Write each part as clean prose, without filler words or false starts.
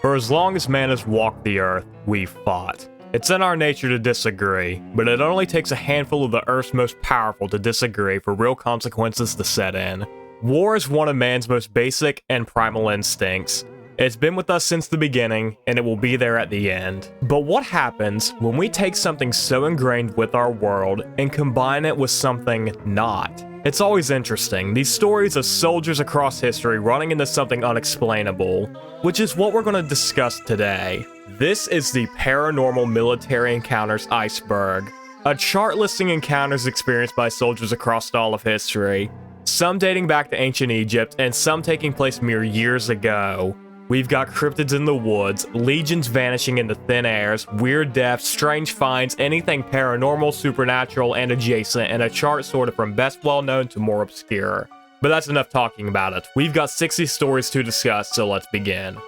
For as long as man has walked the earth, we've fought. It's in our nature to disagree, but it only takes a handful of the Earth's most powerful to disagree for real consequences to set in. War is one of man's most basic and primal instincts. It's been with us since the beginning, and it will be there at the end. But what happens when we take something so ingrained with our world and combine it with something not? It's always interesting, these stories of soldiers across history running into something unexplainable, which is what we're going to discuss today. This is the Paranormal Military Encounters Iceberg, a chart listing encounters experienced by soldiers across all of history, some dating back to ancient Egypt and some taking place mere years ago. We've got cryptids in the woods, legions vanishing into thin airs, weird deaths, strange finds, anything paranormal, supernatural, and adjacent, and a chart sorted from best well-known to more obscure. But that's enough talking about it. We've got 60 stories to discuss, so let's begin.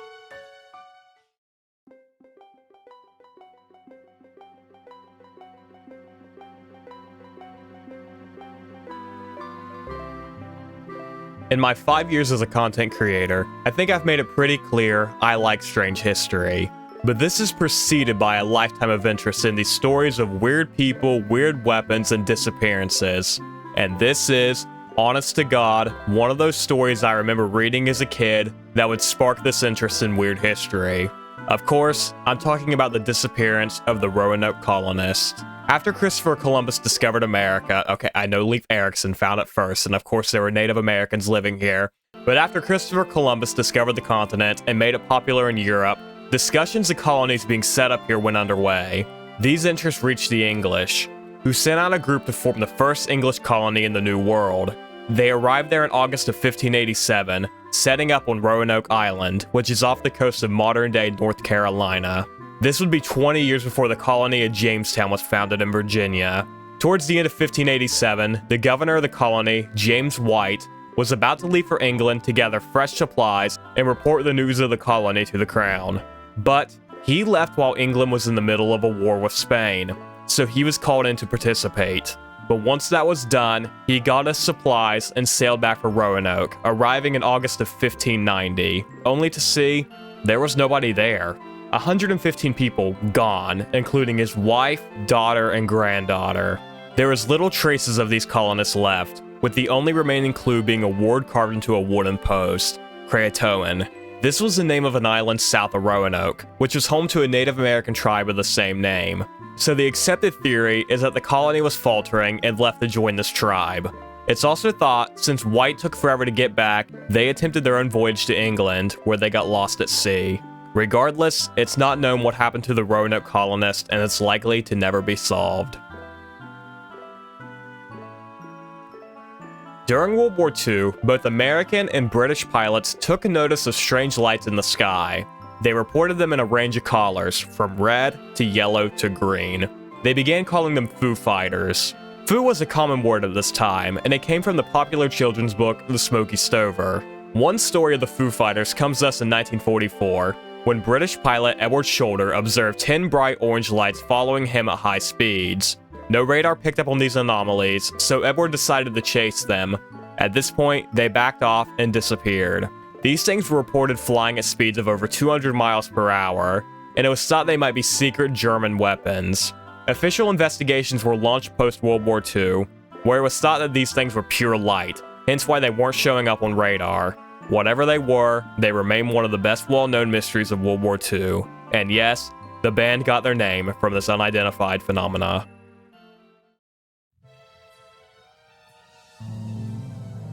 In my 5 years as a content creator, I think I've made it pretty clear I like strange history. But this is preceded by a lifetime of interest in these stories of weird people, weird weapons, and disappearances. And this is, honest to God, one of those stories I remember reading as a kid that would spark this interest in weird history. Of course, I'm talking about the disappearance of the Roanoke colonists. After Christopher Columbus discovered America, okay, I know Leif Erikson found it first, and of course there were Native Americans living here, but after Christopher Columbus discovered the continent and made it popular in Europe, discussions of colonies being set up here went underway. These interests reached the English, who sent out a group to form the first English colony in the New World. They arrived there in August of 1587, setting up on Roanoke Island, which is off the coast of modern-day North Carolina. This would be 20 years before the colony of Jamestown was founded in Virginia. Towards the end of 1587, the governor of the colony, James White, was about to leave for England to gather fresh supplies and report the news of the colony to the crown. But he left while England was in the middle of a war with Spain, so he was called in to participate. But once that was done, he got his supplies and sailed back for Roanoke, arriving in August of 1590, only to see there was nobody there. 115 people gone, including his wife, daughter, and granddaughter. There was little traces of these colonists left, with the only remaining clue being a word carved into a wooden post, Croatoan. This was the name of an island south of Roanoke, which was home to a Native American tribe of the same name. So the accepted theory is that the colony was faltering and left to join this tribe. It's also thought, since White took forever to get back, they attempted their own voyage to England, where they got lost at sea. Regardless, it's not known what happened to the Roanoke colonists, and it's likely to never be solved. During World War II, both American and British pilots took notice of strange lights in the sky. They reported them in a range of colors, from red to yellow to green. They began calling them Foo Fighters. Foo was a common word at this time, and it came from the popular children's book, The Smoky Stover. One story of the Foo Fighters comes to us in 1944, when British pilot Edward Shoulder observed 10 bright orange lights following him at high speeds. No radar picked up on these anomalies, so Edward decided to chase them. At this point, they backed off and disappeared. These things were reported flying at speeds of over 200 miles per hour, and it was thought they might be secret German weapons. Official investigations were launched post-World War II, where it was thought that these things were pure light, hence why they weren't showing up on radar. Whatever they were, they remain one of the best well-known mysteries of World War II. And yes, the band got their name from this unidentified phenomena.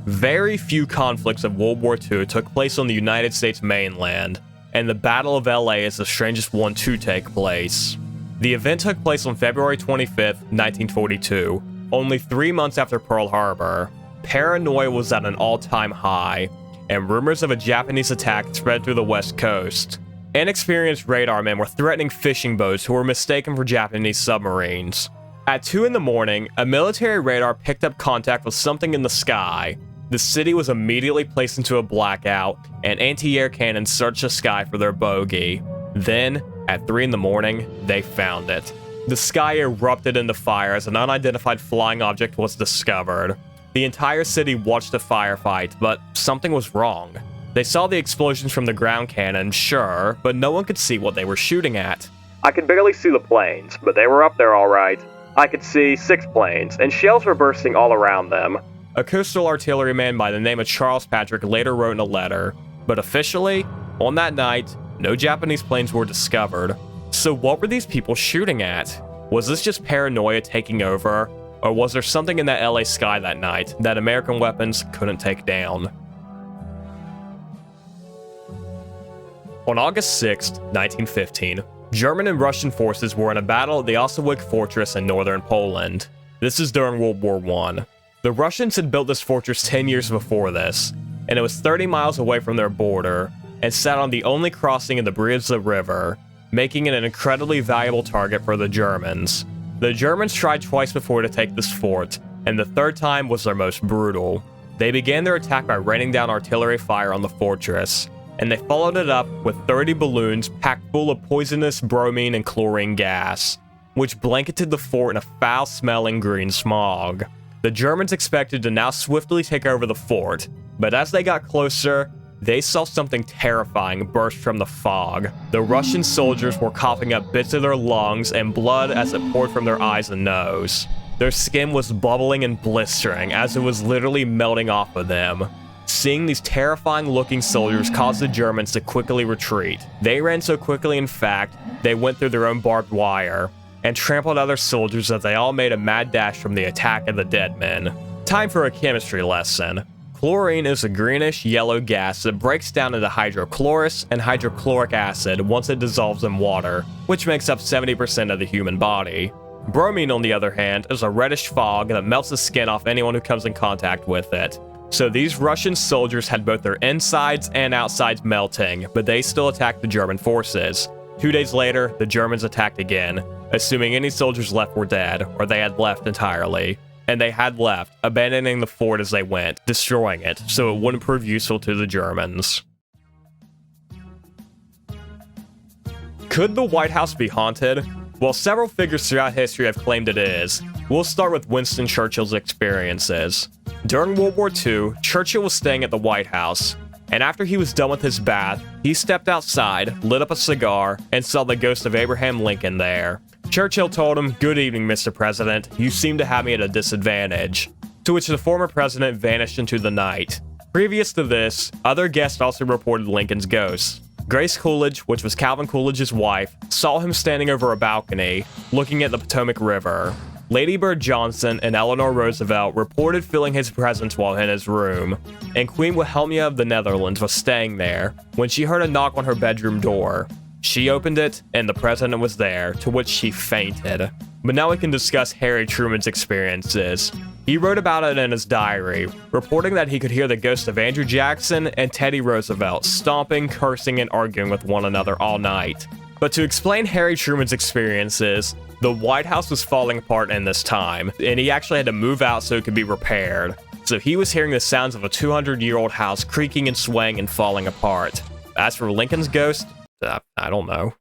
Very few conflicts of World War II took place on the United States mainland, and the Battle of LA is the strangest one to take place. The event took place on February 25th, 1942, only 3 months after Pearl Harbor. Paranoia was at an all-time high, and rumors of a Japanese attack spread through the West Coast. Inexperienced radar men were threatening fishing boats who were mistaken for Japanese submarines. At 2 in the morning, a military radar picked up contact with something in the sky. The city was immediately placed into a blackout, and anti-air cannons searched the sky for their bogey. Then, at 3 in the morning, they found it. The sky erupted into fire as an unidentified flying object was discovered. The entire city watched the firefight, but something was wrong. They saw the explosions from the ground cannon, sure, but no one could see what they were shooting at. I could barely see the planes, but they were up there all right. I could see 6 planes, and shells were bursting all around them. A coastal artilleryman by the name of Charles Patrick later wrote in a letter, but officially, on that night, no Japanese planes were discovered. So what were these people shooting at? Was this just paranoia taking over, or was there something in that LA sky that night that American weapons couldn't take down? On August 6, 1915, German and Russian forces were in a battle at the Osawik Fortress in northern Poland. This is during World War I. The Russians had built this fortress 10 years before this, and it was 30 miles away from their border, and sat on the only crossing of the Briza River, making it an incredibly valuable target for the Germans. The Germans tried twice before to take this fort, and the third time was their most brutal. They began their attack by raining down artillery fire on the fortress, and they followed it up with 30 balloons packed full of poisonous bromine and chlorine gas, which blanketed the fort in a foul-smelling green smog. The Germans expected to now swiftly take over the fort, but as they got closer, they saw something terrifying burst from the fog. The Russian soldiers were coughing up bits of their lungs and blood as it poured from their eyes and nose. Their skin was bubbling and blistering as it was literally melting off of them. Seeing these terrifying-looking soldiers caused the Germans to quickly retreat. They ran so quickly, in fact, they went through their own barbed wire, and trampled other soldiers as they all made a mad dash from the attack of the dead men. Time for a chemistry lesson. Chlorine is a greenish-yellow gas that breaks down into hydrochlorous and hydrochloric acid once it dissolves in water, which makes up 70% of the human body. Bromine, on the other hand, is a reddish fog that melts the skin off anyone who comes in contact with it. So these Russian soldiers had both their insides and outsides melting, but they still attacked the German forces. 2 days later, the Germans attacked again, assuming any soldiers left were dead, or they had left entirely. And they had left, abandoning the fort as they went, destroying it, so it wouldn't prove useful to the Germans. Could the White House be haunted? Well, several figures throughout history have claimed it is. We'll start with Winston Churchill's experiences. During World War II, Churchill was staying at the White House, and after he was done with his bath, he stepped outside, lit up a cigar, and saw the ghost of Abraham Lincoln there. Churchill told him, "Good evening, Mr. President. You seem to have me at a disadvantage." To which the former president vanished into the night. Previous to this, other guests also reported Lincoln's ghost. Grace Coolidge, which was Calvin Coolidge's wife, saw him standing over a balcony, looking at the Potomac River. Lady Bird Johnson and Eleanor Roosevelt reported feeling his presence while in his room, and Queen Wilhelmina of the Netherlands was staying there when she heard a knock on her bedroom door. She opened it, and the president was there, to which she fainted. But now we can discuss Harry Truman's experiences. He wrote about it in his diary, reporting that he could hear the ghosts of Andrew Jackson and Teddy Roosevelt stomping, cursing, and arguing with one another all night. But to explain Harry Truman's experiences, the White House was falling apart in this time, and he actually had to move out so it could be repaired. So he was hearing the sounds of a 200-year-old house creaking and swaying and falling apart. As for Lincoln's ghost, I don't know.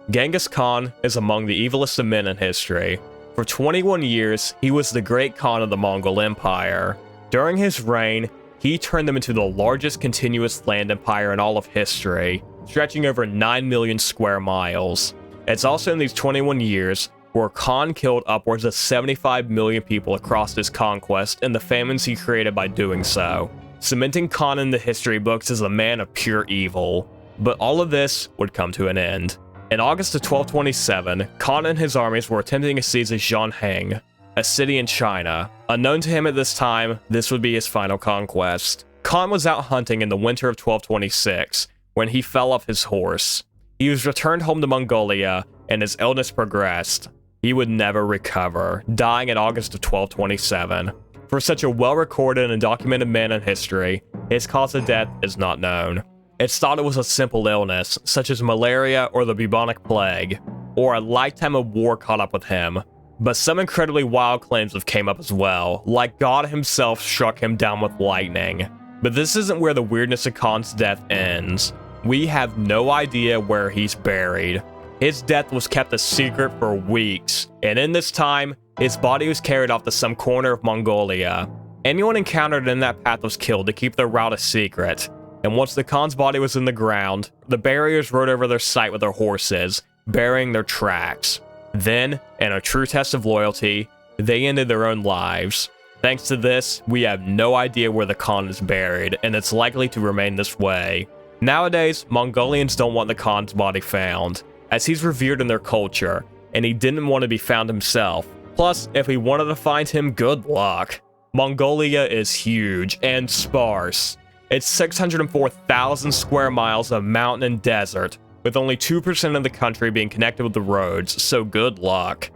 Genghis Khan is among the evilest of men in history. For 21 years, he was the great Khan of the Mongol Empire. During his reign, he turned them into the largest continuous land empire in all of history, stretching over 9 million square miles. It's also in these 21 years where Khan killed upwards of 75 million people across his conquest and the famines he created by doing so, cementing Khan in the history books as a man of pure evil. But all of this would come to an end. In August of 1227, Khan and his armies were attempting to seize Zhongheng, a city in China. Unknown to him at this time, this would be his final conquest. Khan was out hunting in the winter of 1226 when he fell off his horse. He was returned home to Mongolia, and his illness progressed. He would never recover, dying in August of 1227. For such a well-recorded and documented man in history, his cause of death is not known. It's thought it was a simple illness, such as malaria or the bubonic plague, or a lifetime of war caught up with him. But some incredibly wild claims have came up as well, like God himself struck him down with lightning. But this isn't where the weirdness of Khan's death ends. We have no idea where he's buried. His death was kept a secret for weeks, and in this time, his body was carried off to some corner of Mongolia. Anyone encountered in that path was killed to keep their route a secret, and once the Khan's body was in the ground, the barriers rode over their site with their horses, burying their tracks. Then, in a true test of loyalty, they ended their own lives. Thanks to this, we have no idea where the Khan is buried, and it's likely to remain this way. Nowadays, Mongolians don't want the Khan's body found, as he's revered in their culture, and he didn't want to be found himself. Plus, if we wanted to find him, good luck. Mongolia is huge and sparse. It's 604,000 square miles of mountain and desert, with only 2% of the country being connected with the roads, so good luck.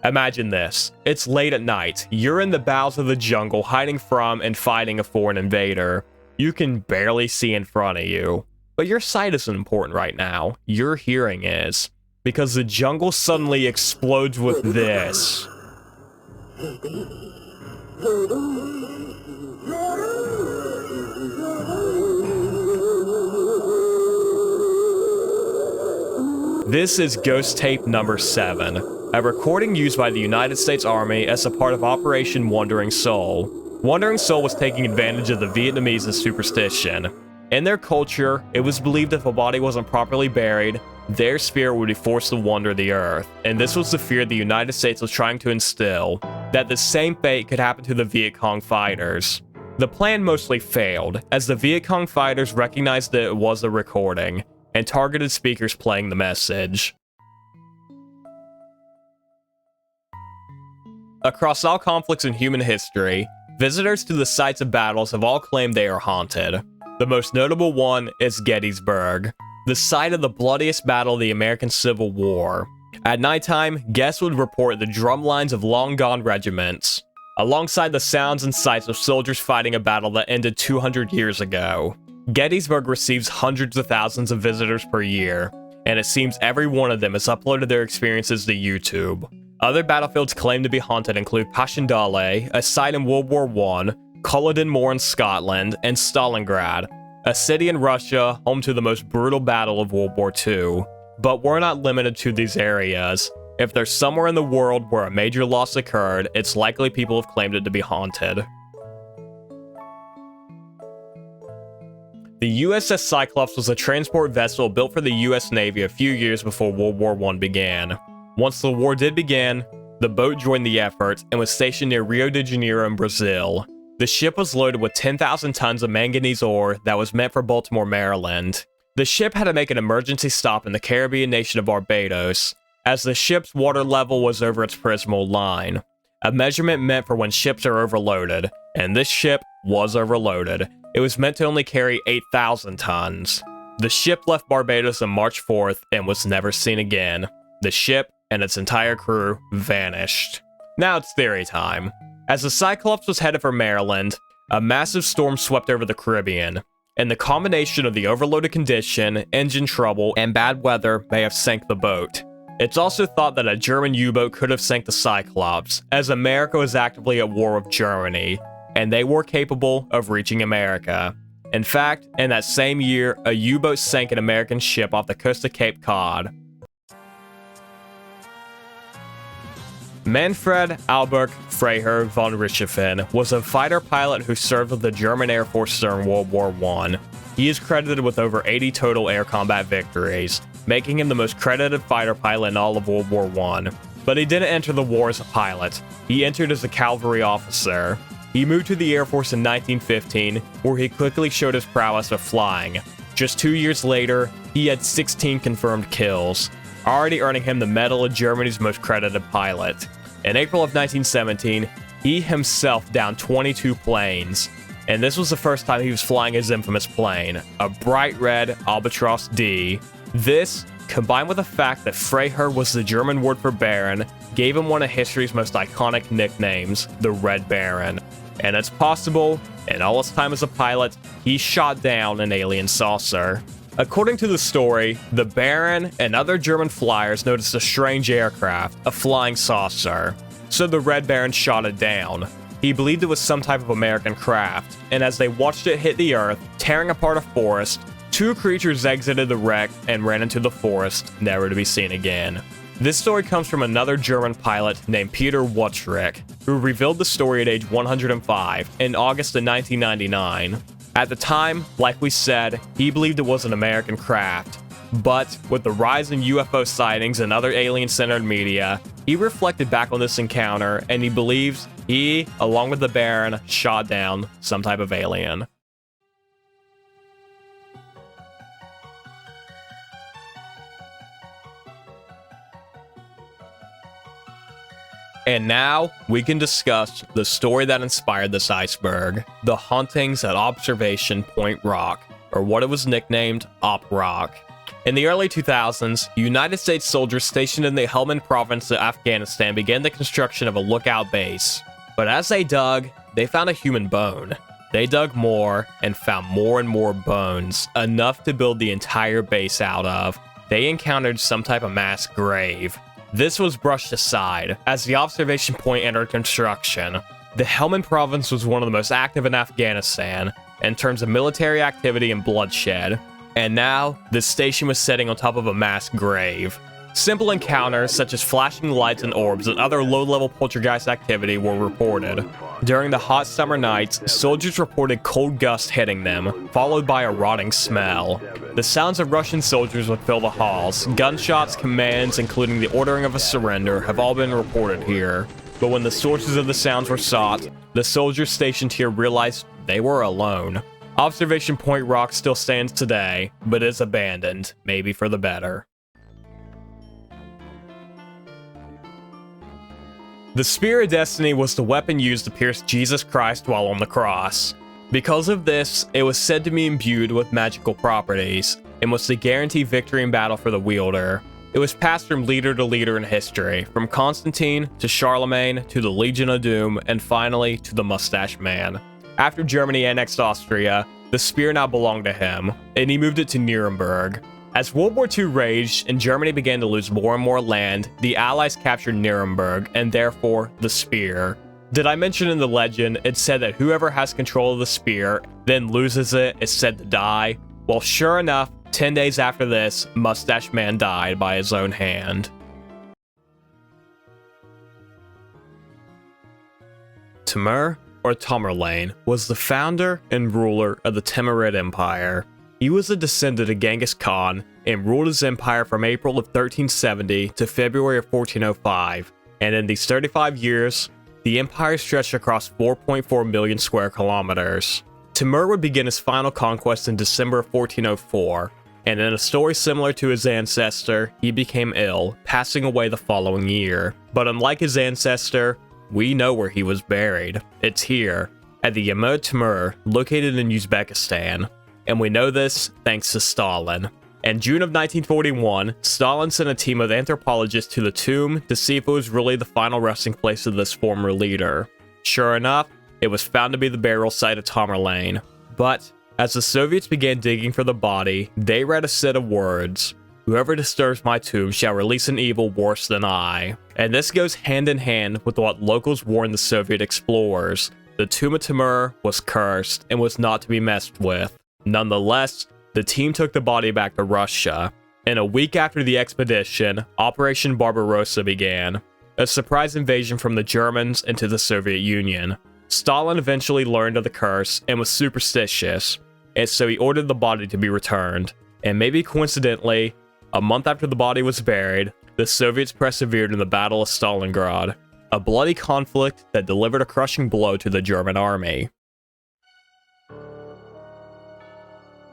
Imagine this. It's late at night. You're in the bowels of the jungle hiding from and fighting a foreign invader. You can barely see in front of you. But your sight isn't important right now. Your hearing is. Because the jungle suddenly explodes with this. This is ghost tape number 7, a recording used by the United States Army as a part of Operation Wandering Soul. Wandering Soul was taking advantage of the Vietnamese superstition. In their culture, it was believed if a body wasn't properly buried, their spirit would be forced to wander the earth, and this was the fear the United States was trying to instill, that the same fate could happen to the Viet Cong fighters. The plan mostly failed, as the Viet Cong fighters recognized that it was a recording, and targeted speakers playing the message. Across all conflicts in human history, visitors to the sites of battles have all claimed they are haunted. The most notable one is Gettysburg, the site of the bloodiest battle of the American Civil War. At nighttime, guests would report the drum lines of long-gone regiments, alongside the sounds and sights of soldiers fighting a battle that ended 200 years ago. Gettysburg receives hundreds of thousands of visitors per year, and it seems every one of them has uploaded their experiences to YouTube. Other battlefields claimed to be haunted include Passchendaele, a site in World War I, Culloden Moor in Scotland, and Stalingrad, a city in Russia home to the most brutal battle of World War II. But we're not limited to these areas. If there's somewhere in the world where a major loss occurred, it's likely people have claimed it to be haunted. The USS Cyclops was a transport vessel built for the US Navy a few years before World War I began. Once the war did begin, the boat joined the effort and was stationed near Rio de Janeiro in Brazil. The ship was loaded with 10,000 tons of manganese ore that was meant for Baltimore, Maryland. The ship had to make an emergency stop in the Caribbean nation of Barbados, as the ship's water level was over its Prismal line, a measurement meant for when ships are overloaded, and this ship was overloaded. It was meant to only carry 8,000 tons. The ship left Barbados on March 4th and was never seen again. The ship and its entire crew vanished. Now it's theory time. As the Cyclops was headed for Maryland, a massive storm swept over the Caribbean, and the combination of the overloaded condition, engine trouble, and bad weather may have sank the boat. It's also thought that a German U-boat could have sank the Cyclops, as America was actively at war with Germany, and they were capable of reaching America. In fact, in that same year, a U-boat sank an American ship off the coast of Cape Cod. Manfred Albert Freiherr von Richthofen was a fighter pilot who served with the German Air Force during World War I. He is credited with over 80 total air combat victories, making him the most credited fighter pilot in all of World War I. But he didn't enter the war as a pilot. He entered as a cavalry officer. He moved to the Air Force in 1915, where he quickly showed his prowess of flying. Just 2 years later, he had 16 confirmed kills, already earning him the Medal of Germany's most credited pilot. In April of 1917, he himself downed 22 planes, and this was the first time he was flying his infamous plane, a bright red Albatros D. This, combined with the fact that Freiherr was the German word for Baron, gave him one of history's most iconic nicknames, the Red Baron. And it's possible, in all his time as a pilot, he shot down an alien saucer. According to the story, the Baron and other German flyers noticed a strange aircraft, a flying saucer. So the Red Baron shot it down. He believed it was some type of American craft, and as they watched it hit the earth, tearing apart a forest, two creatures exited the wreck and ran into the forest, never to be seen again. This story comes from another German pilot named Peter Wutzrich, who revealed the story at age 105 in August of 1999. At the time, like we said, he believed it was an American craft, but with the rise in UFO sightings and other alien-centered media, he reflected back on this encounter and he believes he, along with the Baron, shot down some type of alien. And now, we can discuss the story that inspired this iceberg, the hauntings at Observation Point Rock, or what it was nicknamed, Op Rock. In the early 2000s, United States soldiers stationed in the Helmand province of Afghanistan began the construction of a lookout base. But as they dug, they found a human bone. They dug more and found more and more bones, enough to build the entire base out of. They encountered some type of mass grave. This was brushed aside as the observation point entered construction. The Helmand province was one of the most active in Afghanistan in terms of military activity and bloodshed. And now, this station was sitting on top of a mass grave. Simple encounters such as flashing lights and orbs and other low-level poltergeist activity were reported. During the hot summer nights, soldiers reported cold gusts hitting them, followed by a rotting smell. The sounds of Russian soldiers would fill the halls. Gunshots, commands, including the ordering of a surrender, have all been reported here. But when the sources of the sounds were sought, the soldiers stationed here realized they were alone. Observation Point Rock still stands today, but is abandoned, maybe for the better. The Spear of Destiny was the weapon used to pierce Jesus Christ while on the cross. Because of this, it was said to be imbued with magical properties, and was to guarantee victory in battle for the wielder. It was passed from leader to leader in history, from Constantine to Charlemagne to the Legion of Doom, and finally to the Mustache Man. After Germany annexed Austria, the spear now belonged to him, and he moved it to Nuremberg. As World War II raged and Germany began to lose more and more land, the Allies captured Nuremberg, and therefore the spear. Did I mention in the legend, it said that whoever has control of the spear, then loses it, is said to die? Well, sure enough, 10 days after this, Mustache Man died by his own hand. Timur, or Tamerlane, was the founder and ruler of the Timurid Empire. He was a descendant of Genghis Khan and ruled his empire from April of 1370 to February of 1405, and in these 35 years, the empire stretched across 4.4 million square kilometers. Timur would begin his final conquest in December of 1404, and in a story similar to his ancestor, he became ill, passing away the following year. But unlike his ancestor, we know where he was buried. It's here, at the Yamud Timur, located in Uzbekistan. And we know this thanks to Stalin. In June of 1941, Stalin sent a team of anthropologists to the tomb to see if it was really the final resting place of this former leader. Sure enough, it was found to be the burial site of Tamerlane. But as the Soviets began digging for the body, they read a set of words: "Whoever disturbs my tomb shall release an evil worse than I." And this goes hand in hand with what locals warned the Soviet explorers. The tomb of Timur was cursed and was not to be messed with. Nonetheless, the team took the body back to Russia, and a week after the expedition, Operation Barbarossa began, a surprise invasion from the Germans into the Soviet Union. Stalin eventually learned of the curse and was superstitious, and so he ordered the body to be returned. And maybe coincidentally, a month after the body was buried, the Soviets persevered in the Battle of Stalingrad, a bloody conflict that delivered a crushing blow to the German army.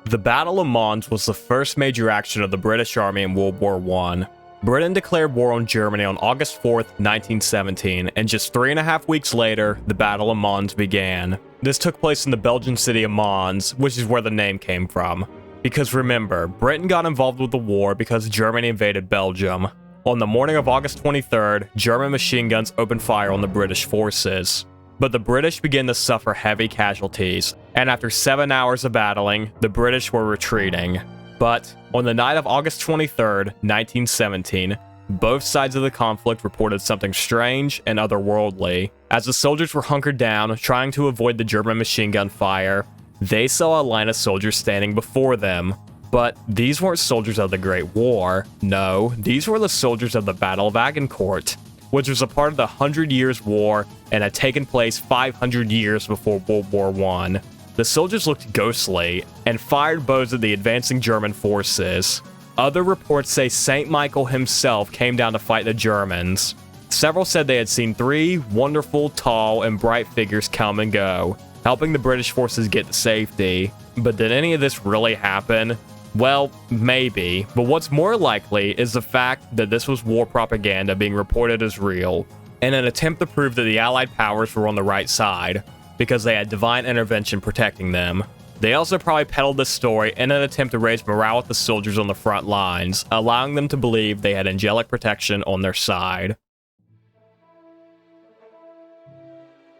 The Battle of Mons was the first major action of the British Army in World War I. Britain declared war on Germany on August 4th, 1917, and just 3.5 weeks later, the Battle of Mons began. This took place in the Belgian city of Mons, which is where the name came from. Because remember, Britain got involved with the war because Germany invaded Belgium. On the morning of August 23rd, German machine guns opened fire on the British forces. But the British began to suffer heavy casualties, and after 7 hours of battling, the British were retreating. But on the night of August 23rd, 1917, both sides of the conflict reported something strange and otherworldly. As the soldiers were hunkered down, trying to avoid the German machine gun fire, they saw a line of soldiers standing before them. But these weren't soldiers of the Great War. No, these were the soldiers of the Battle of Agincourt, which was a part of the 100 Years' War and had taken place 500 years before World War I. The soldiers looked ghostly and fired bows at the advancing German forces. Other reports say St. Michael himself came down to fight the Germans. Several said they had seen 3 wonderful, tall, and bright figures come and go, helping the British forces get to safety. But did any of this really happen? Well, maybe, but what's more likely is the fact that this was war propaganda being reported as real, in an attempt to prove that the Allied powers were on the right side, because they had divine intervention protecting them. They also probably peddled this story in an attempt to raise morale with the soldiers on the front lines, allowing them to believe they had angelic protection on their side.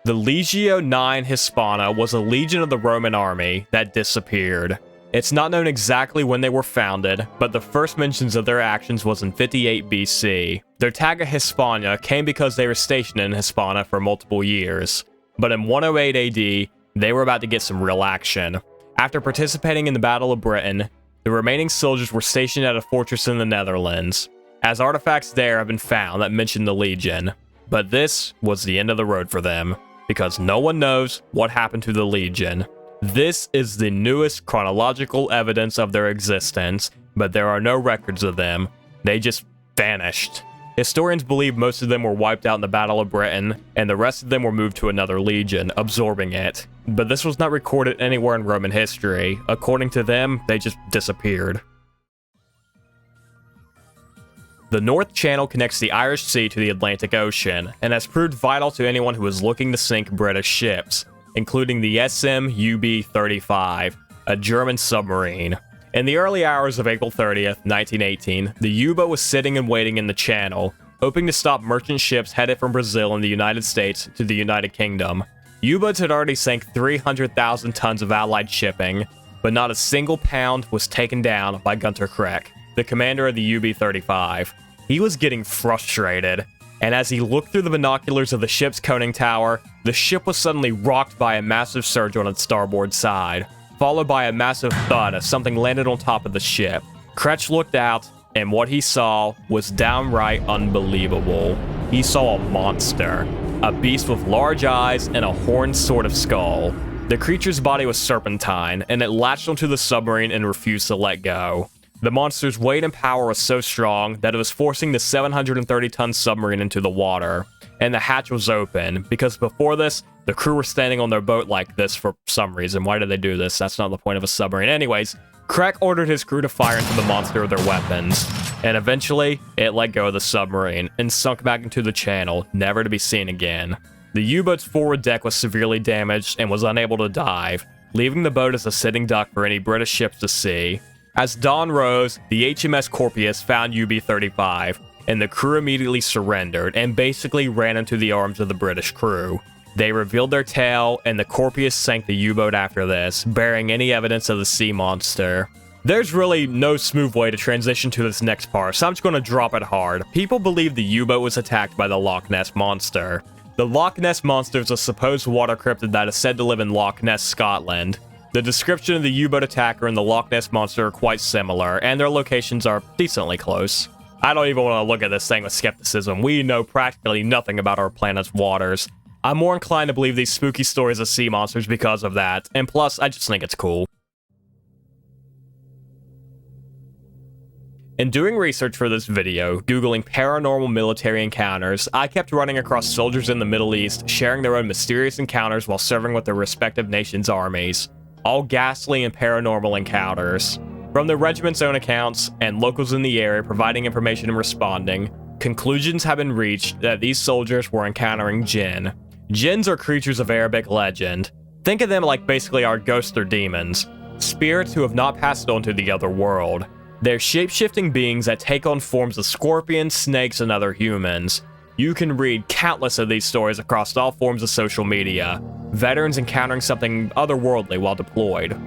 The Legio IX Hispana was a legion of the Roman army that disappeared. It's not known exactly when they were founded, but the first mentions of their actions was in 58 BC. Their tag of Hispania came because they were stationed in Hispania for multiple years, but in 108 AD, they were about to get some real action. After participating in the Battle of Britain, the remaining soldiers were stationed at a fortress in the Netherlands, as artifacts there have been found that mention the Legion. But this was the end of the road for them, because no one knows what happened to the Legion. This is the newest chronological evidence of their existence, but there are no records of them. They just vanished. Historians believe most of them were wiped out in the Battle of Britain, and the rest of them were moved to another legion, absorbing it. But this was not recorded anywhere in Roman history. According to them, they just disappeared. The North Channel connects the Irish Sea to the Atlantic Ocean, and has proved vital to anyone who is looking to sink British ships, including the SM-UB-35, a German submarine. In the early hours of April 30th, 1918, the U-boat was sitting and waiting in the channel, hoping to stop merchant ships headed from Brazil and the United States to the United Kingdom. U-boats had already sank 300,000 tons of Allied shipping, but not a single pound was taken down by Gunter Kreck, the commander of the UB-35. He was getting frustrated, and as he looked through the binoculars of the ship's conning tower, the ship was suddenly rocked by a massive surge on its starboard side, followed by a massive thud as something landed on top of the ship. Kretsch looked out, and what he saw was downright unbelievable. He saw a monster, a beast with large eyes and a horned sort of skull. The creature's body was serpentine, and it latched onto the submarine and refused to let go. The monster's weight and power was so strong that it was forcing the 730-ton submarine into the water, and the hatch was open, because before this, the crew were standing on their boat like this for some reason. Why did they do this? That's not the point of a submarine. Anyways, Kreck ordered his crew to fire into the monster with their weapons, and eventually, it let go of the submarine and sunk back into the channel, never to be seen again. The U-boat's forward deck was severely damaged and was unable to dive, leaving the boat as a sitting duck for any British ships to see. As dawn rose, the HMS Corpius found UB-35, and the crew immediately surrendered and basically ran into the arms of the British crew. They revealed their tale, and the Corpius sank the U-boat after this, bearing any evidence of the sea monster. There's really no smooth way to transition to this next part, so I'm just going to drop it hard. People believe the U-boat was attacked by the Loch Ness Monster. The Loch Ness Monster is a supposed water cryptid that is said to live in Loch Ness, Scotland. The description of the U-boat attacker and the Loch Ness Monster are quite similar, and their locations are decently close. I don't even want to look at this thing with skepticism. We know practically nothing about our planet's waters. I'm more inclined to believe these spooky stories of sea monsters because of that, and plus, I just think it's cool. In doing research for this video, googling paranormal military encounters, I kept running across soldiers in the Middle East sharing their own mysterious encounters while serving with their respective nations' armies. All ghastly and paranormal encounters. From the regiment's own accounts, and locals in the area providing information and responding, conclusions have been reached that these soldiers were encountering jinn. Jinns are creatures of Arabic legend. Think of them like basically our ghosts or demons. Spirits who have not passed on to the other world. They're shape-shifting beings that take on forms of scorpions, snakes, and other humans. You can read countless of these stories across all forms of social media. Veterans encountering something otherworldly while deployed.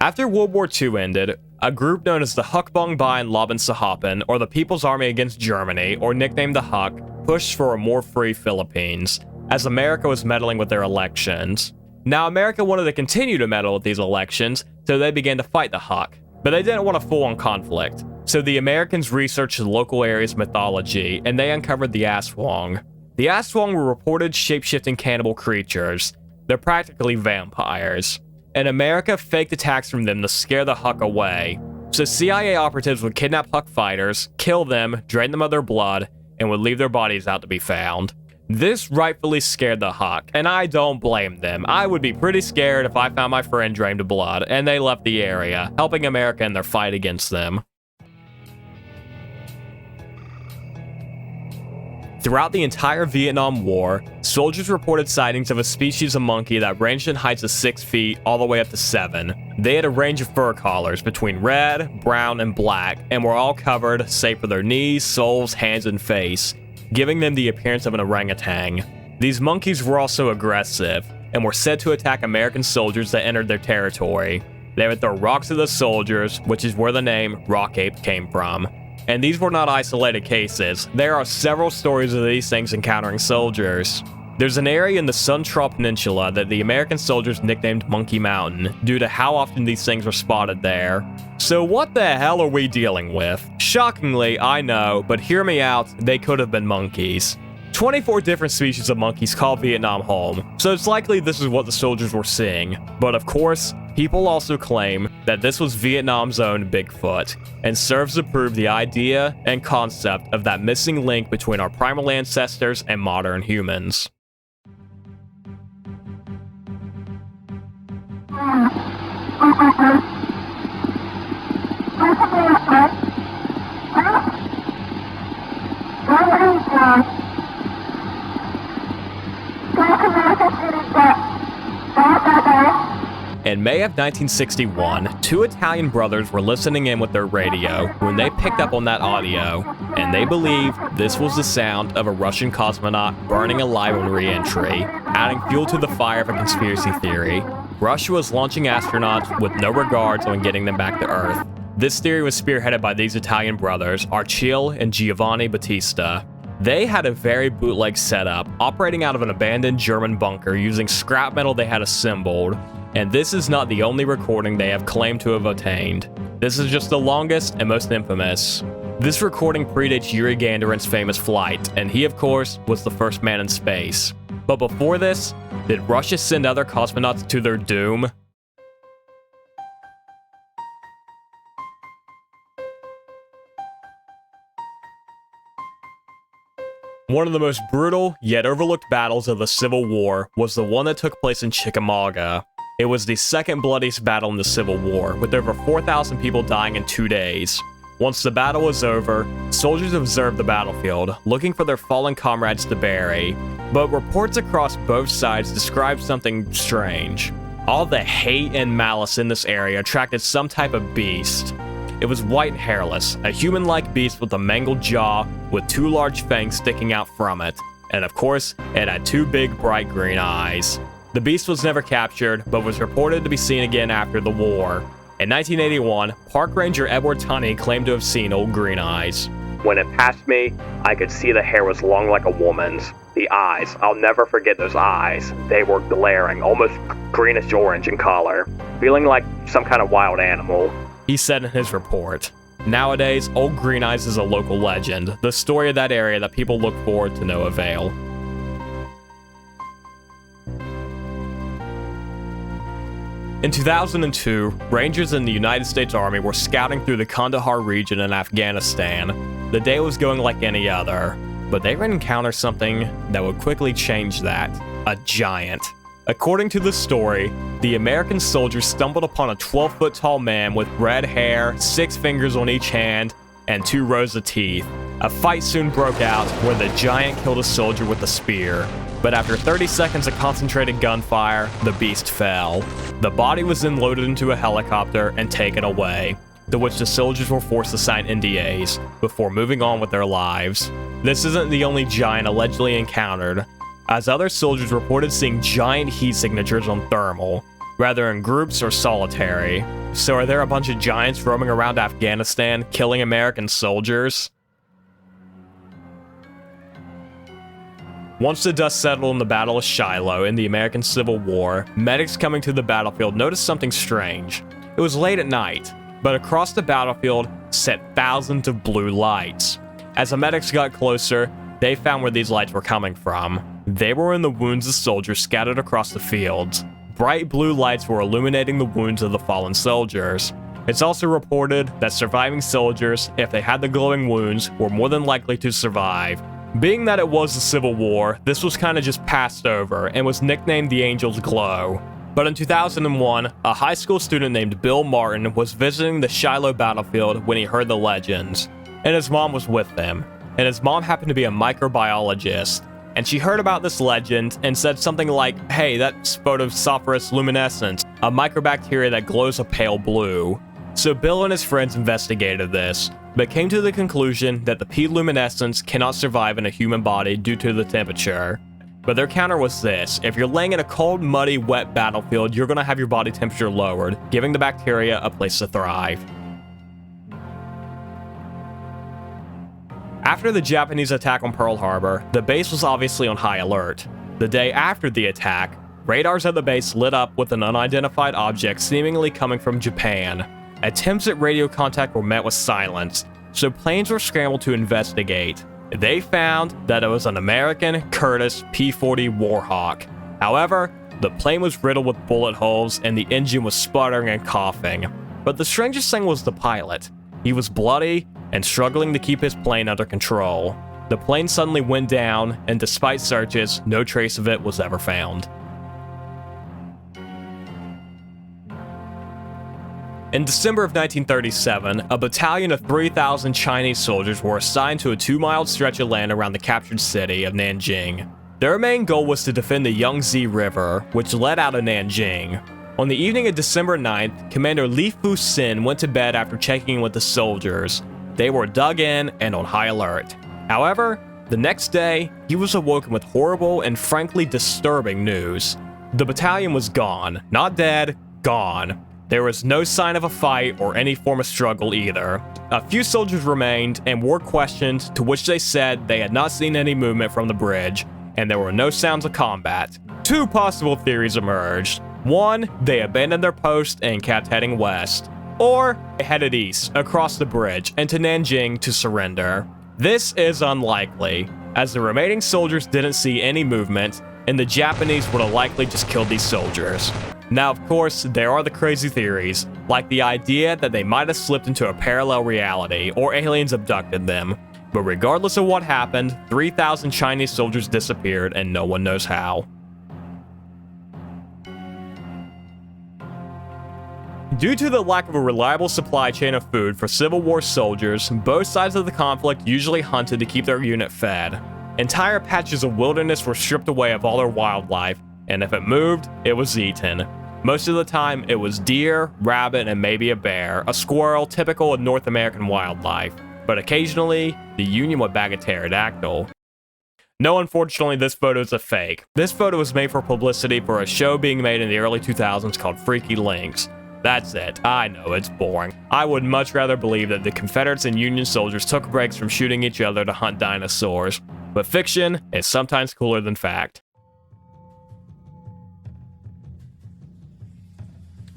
After World War II ended, a group known as the Hukbong-Bayan Laban-Sahapan, or the People's Army Against Germany, or nicknamed the Huk, pushed for a more free Philippines, as America was meddling with their elections. Now, America wanted to continue to meddle with these elections, so they began to fight the Hawk, but they didn't want a full-on conflict. So the Americans researched the local area's mythology, and they uncovered the Aswang. The Aswang were reported shape-shifting cannibal creatures. They're practically vampires. And America faked attacks from them to scare the Hawk away. So CIA operatives would kidnap Hawk fighters, kill them, drain them of their blood, and would leave their bodies out to be found. This rightfully scared the Hawk, and I don't blame them. I would be pretty scared if I found my friend drained of blood, and they left the area, helping America in their fight against them. Throughout the entire Vietnam War, soldiers reported sightings of a species of monkey that ranged in heights of 6 feet all the way up to 7. They had a range of fur colors between red, brown, and black, and were all covered, save for their knees, soles, hands, and face, giving them the appearance of an orangutan. These monkeys were also aggressive, and were said to attack American soldiers that entered their territory. They would throw rocks at the soldiers, which is where the name Rock Ape came from. And these were not isolated cases. There are several stories of these things encountering soldiers. There's an area in the Sun Tra Peninsula that the American soldiers nicknamed Monkey Mountain due to how often these things were spotted there. So what the hell are we dealing with? Shockingly, I know, but hear me out, they could have been monkeys. 24 different species of monkeys call Vietnam home, so it's likely this is what the soldiers were seeing. But of course, people also claim that this was Vietnam's own Bigfoot, and serves to prove the idea and concept of that missing link between our primal ancestors and modern humans. In May of 1961, 2 Italian brothers were listening in with their radio when they picked up on that audio, and they believed this was the sound of a Russian cosmonaut burning alive on re-entry, adding fuel to the fire of a conspiracy theory. Russia was launching astronauts with no regards on getting them back to Earth. This theory was spearheaded by these Italian brothers, Archil and Giovanni Battista. They had a very bootleg setup, operating out of an abandoned German bunker using scrap metal they had assembled. And this is not the only recording they have claimed to have obtained. This is just the longest and most infamous. This recording predates Yuri Gagarin's famous flight, and he, of course, was the first man in space. But before this, did Russia send other cosmonauts to their doom? One of the most brutal, yet overlooked battles of the Civil War was the one that took place in Chickamauga. It was the second bloodiest battle in the Civil War, with over 4,000 people dying in 2 days. Once the battle was over, soldiers observed the battlefield, looking for their fallen comrades to bury. But reports across both sides described something strange. All the hate and malice in this area attracted some type of beast. It was white and hairless, a human-like beast with a mangled jaw with 2 large fangs sticking out from it. And of course, it had 2 big bright green eyes. The beast was never captured, but was reported to be seen again after the war. In 1981, Park Ranger Edward Tunney claimed to have seen Old Green Eyes. When it passed me, I could see the hair was long like a woman's. The eyes, I'll never forget those eyes. They were glaring, almost greenish-orange in color, feeling like some kind of wild animal, he said in his report. Nowadays, Old Green Eyes is a local legend, the story of that area that people look forward to no avail. In 2002, Rangers in the United States Army were scouting through the Kandahar region in Afghanistan. The day was going like any other, but they would encounter something that would quickly change that: a giant. According to the story, the American soldiers stumbled upon a 12-foot tall man with red hair, 6 fingers on each hand, and 2 rows of teeth. A fight soon broke out where the giant killed a soldier with a spear. But after 30 seconds of concentrated gunfire, the beast fell. The body was then loaded into a helicopter and taken away, to which the soldiers were forced to sign NDAs before moving on with their lives. This isn't the only giant allegedly encountered, as other soldiers reported seeing giant heat signatures on thermal, whether in groups or solitary. So are there a bunch of giants roaming around Afghanistan, killing American soldiers? Once the dust settled in the Battle of Shiloh in the American Civil War, medics coming to the battlefield noticed something strange. It was late at night, but across the battlefield set thousands of blue lights. As the medics got closer, they found where these lights were coming from. They were in the wounds of soldiers scattered across the fields. Bright blue lights were illuminating the wounds of the fallen soldiers. It's also reported that surviving soldiers, if they had the glowing wounds, were more than likely to survive. Being that it was the Civil War, this was kind of just passed over and was nicknamed the Angel's Glow. But in 2001, a high school student named Bill Martin was visiting the Shiloh battlefield when he heard the legends, and his mom was with him. And his mom happened to be a microbiologist, and she heard about this legend and said something like, "Hey, that's Photosophorus luminescens, a microbacteria that glows a pale blue." So Bill and his friends investigated this, but came to the conclusion that the P luminescence cannot survive in a human body due to the temperature. But their counter was this: if you're laying in a cold, muddy, wet battlefield, you're going to have your body temperature lowered, giving the bacteria a place to thrive. After the Japanese attack on Pearl Harbor, the base was obviously on high alert. The day after the attack, radars at the base lit up with an unidentified object seemingly coming from Japan. Attempts at radio contact were met with silence, so planes were scrambled to investigate. They found that it was an American Curtiss P-40 Warhawk. However, the plane was riddled with bullet holes and the engine was sputtering and coughing. But the strangest thing was the pilot. He was bloody and struggling to keep his plane under control. The plane suddenly went down, and despite searches, no trace of it was ever found. In December of 1937, a battalion of 3,000 Chinese soldiers were assigned to a 2-mile stretch of land around the captured city of Nanjing. Their main goal was to defend the Yangtze River, which led out of Nanjing. On the evening of December 9th, Commander Li Fu-sin went to bed after checking in with the soldiers. They were dug in and on high alert. However, the next day, he was awoken with horrible and frankly disturbing news. The battalion was gone. Not dead, gone. There was no sign of a fight or any form of struggle either. A few soldiers remained and were questioned, to which they said they had not seen any movement from the bridge, and there were no sounds of combat. Two possible theories emerged. One, they abandoned their post and kept heading west. Or, they headed east, across the bridge, and to Nanjing to surrender. This is unlikely, as the remaining soldiers didn't see any movement, and the Japanese would have likely just killed these soldiers. Now, of course, there are the crazy theories, like the idea that they might have slipped into a parallel reality or aliens abducted them. But regardless of what happened, 3,000 Chinese soldiers disappeared and no one knows how. Due to the lack of a reliable supply chain of food for Civil War soldiers, both sides of the conflict usually hunted to keep their unit fed. Entire patches of wilderness were stripped away of all their wildlife, and if it moved, it was eaten. Most of the time, it was deer, rabbit, and maybe a bear, a squirrel, typical of North American wildlife. But occasionally, the Union would bag a pterodactyl. No, unfortunately, this photo is a fake. This photo was made for publicity for a show being made in the early 2000s called Freaky Links. That's it. I know, it's boring. I would much rather believe that the Confederates and Union soldiers took breaks from shooting each other to hunt dinosaurs. But fiction is sometimes cooler than fact.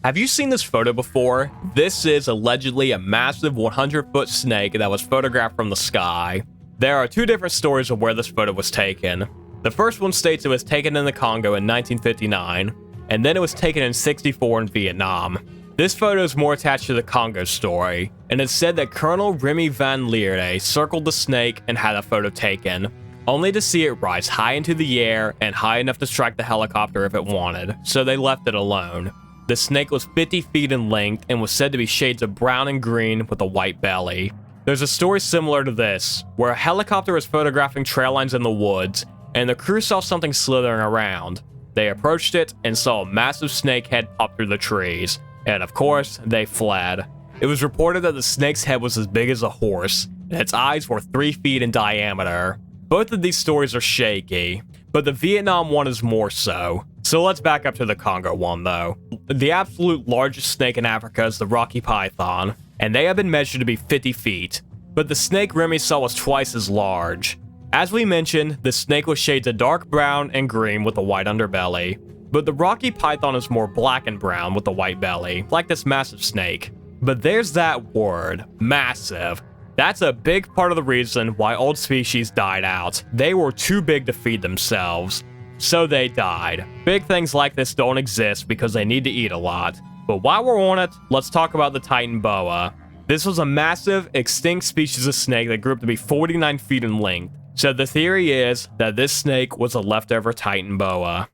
Have you seen this photo before? This is allegedly a massive 100-foot snake that was photographed from the sky. There are two different stories of where this photo was taken. The first one states it was taken in the Congo in 1959, and then it was taken in '64 in Vietnam. This photo is more attached to the Congo story, and it's said that Colonel Remy van Lierde circled the snake and had a photo taken, only to see it rise high into the air and high enough to strike the helicopter if it wanted, so they left it alone. The snake was 50 feet in length and was said to be shades of brown and green with a white belly. There's a story similar to this, where a helicopter was photographing trail lines in the woods, and the crew saw something slithering around. They approached it and saw a massive snake head pop through the trees, and of course, they fled. It was reported that the snake's head was as big as a horse, and its eyes were 3 feet in diameter. Both of these stories are shaky, but the Vietnam one is more so. So let's back up to the Congo one though. The absolute largest snake in Africa is the Rocky Python, and they have been measured to be 50 feet. But the snake Remy saw was twice as large. As we mentioned, the snake was shades of dark brown and green with a white underbelly, but the rocky python is more black and brown with a white belly, like this massive snake. But there's that word, massive. That's a big part of the reason why old species died out. They were too big to feed themselves, so they died. Big things like this don't exist because they need to eat a lot. But while we're on it, let's talk about the Titan boa. This was a massive, extinct species of snake that grew up to be 49 feet in length. So the theory is that this snake was a leftover Titan boa.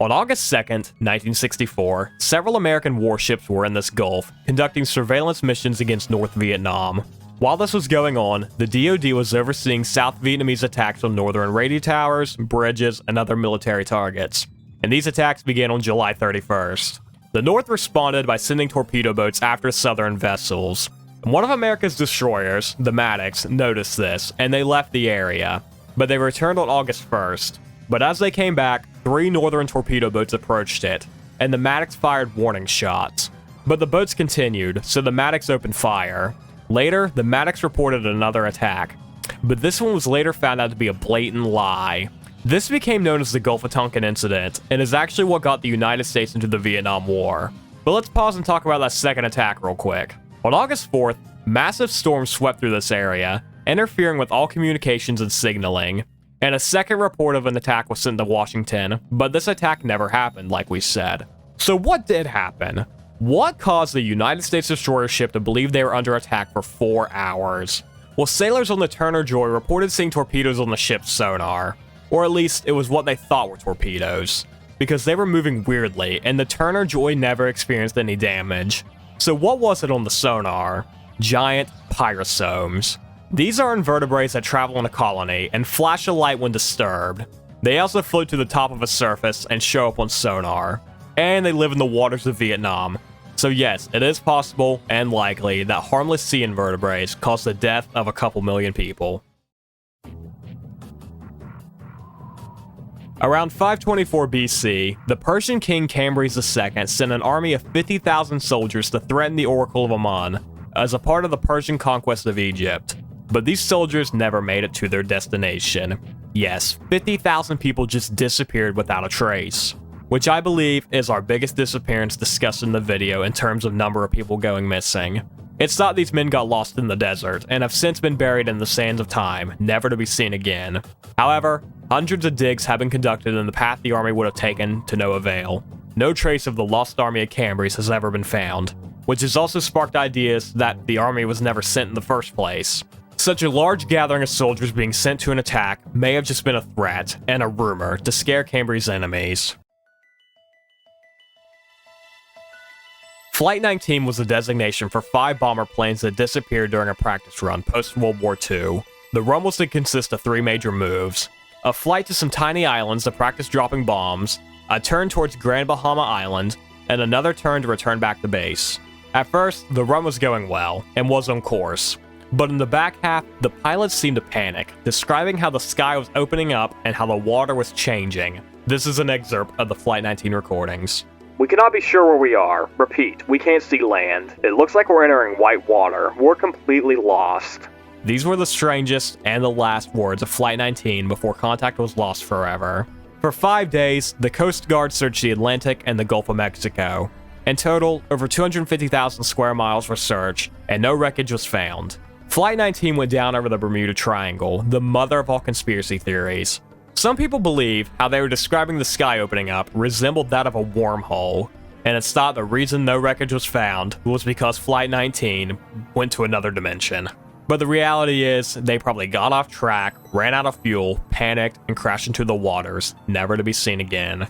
On August 2nd, 1964, several American warships were in this Gulf, conducting surveillance missions against North Vietnam. While this was going on, the DoD was overseeing South Vietnamese attacks on northern radio towers, bridges, and other military targets. And these attacks began on July 31st. The North responded by sending torpedo boats after southern vessels. One of America's destroyers, the Maddox, noticed this, and they left the area. But they returned on August 1st. But as they came back, 3 northern torpedo boats approached it, and the Maddox fired warning shots. But the boats continued, so the Maddox opened fire. Later, the Maddox reported another attack, but this one was later found out to be a blatant lie. This became known as the Gulf of Tonkin incident, and is actually what got the United States into the Vietnam War. But let's pause and talk about that second attack real quick. On August 4th, massive storms swept through this area, interfering with all communications and signaling. And a second report of an attack was sent to Washington, but this attack never happened, like we said. So what did happen? What caused the United States destroyer ship to believe they were under attack for 4 hours? Well, sailors on the Turner Joy reported seeing torpedoes on the ship's sonar. Or at least, it was what they thought were torpedoes. Because they were moving weirdly, and the Turner Joy never experienced any damage. So what was it on the sonar? Giant pyrosomes. These are invertebrates that travel in a colony and flash a light when disturbed. They also float to the top of a surface and show up on sonar. And they live in the waters of Vietnam. So yes, it is possible and likely that harmless sea invertebrates caused the death of a couple million people. Around 524 BC, the Persian king Cambyses II sent an army of 50,000 soldiers to threaten the Oracle of Amun as a part of the Persian conquest of Egypt. But these soldiers never made it to their destination. Yes, 50,000 people just disappeared without a trace, which I believe is our biggest disappearance discussed in the video in terms of number of people going missing. It's thought these men got lost in the desert and have since been buried in the sands of time, never to be seen again. However, hundreds of digs have been conducted in the path the army would have taken to no avail. No trace of the lost army of Cambyses has ever been found, which has also sparked ideas that the army was never sent in the first place. Such a large gathering of soldiers being sent to an attack may have just been a threat and a rumor to scare Cambyses' enemies. Flight 19 was the designation for 5 bomber planes that disappeared during a practice run post-World War II. The run was to consist of 3 major moves: a flight to some tiny islands to practice dropping bombs, a turn towards Grand Bahama Island, and another turn to return back to base. At first, the run was going well, and was on course. But in the back half, the pilots seemed to panic, describing how the sky was opening up and how the water was changing. This is an excerpt of the Flight 19 recordings. We cannot be sure where we are. Repeat, we can't see land. It looks like we're entering white water. We're completely lost. These were the strangest and the last words of Flight 19 before contact was lost forever. For 5 days, the Coast Guard searched the Atlantic and the Gulf of Mexico. In total, over 250,000 square miles were searched, and no wreckage was found. Flight 19 went down over the Bermuda Triangle, the mother of all conspiracy theories. Some people believe how they were describing the sky opening up resembled that of a wormhole, and it's thought the reason no wreckage was found was because Flight 19 went to another dimension. But the reality is, they probably got off track, ran out of fuel, panicked, and crashed into the waters, never to be seen again.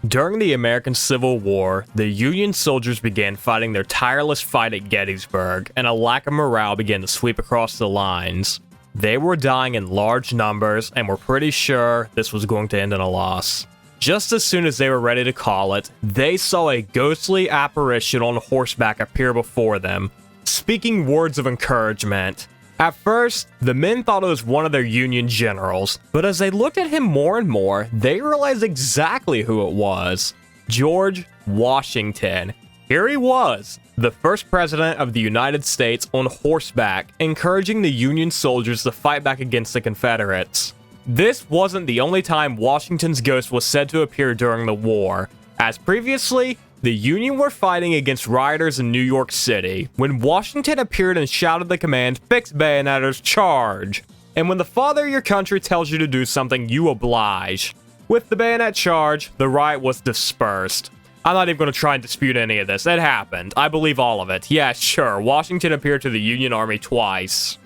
During the American Civil War, the Union soldiers began fighting their tireless fight at Gettysburg, and a lack of morale began to sweep across the lines. They were dying in large numbers, and were pretty sure this was going to end in a loss. Just as soon as they were ready to call it, they saw a ghostly apparition on horseback appear before them, speaking words of encouragement. At first, the men thought it was one of their Union generals, but as they looked at him more and more, they realized exactly who it was. George Washington. Here he was, the first president of the United States on horseback, encouraging the Union soldiers to fight back against the Confederates. This wasn't the only time Washington's ghost was said to appear during the war, as previously, the Union were fighting against rioters in New York City, when Washington appeared and shouted the command, "Fix bayoneters, charge!" And when the father of your country tells you to do something, you oblige. With the bayonet charge, the riot was dispersed. I'm not even going to try and dispute any of this. It happened. I believe all of it. Yeah, sure, Washington appeared to the Union Army twice.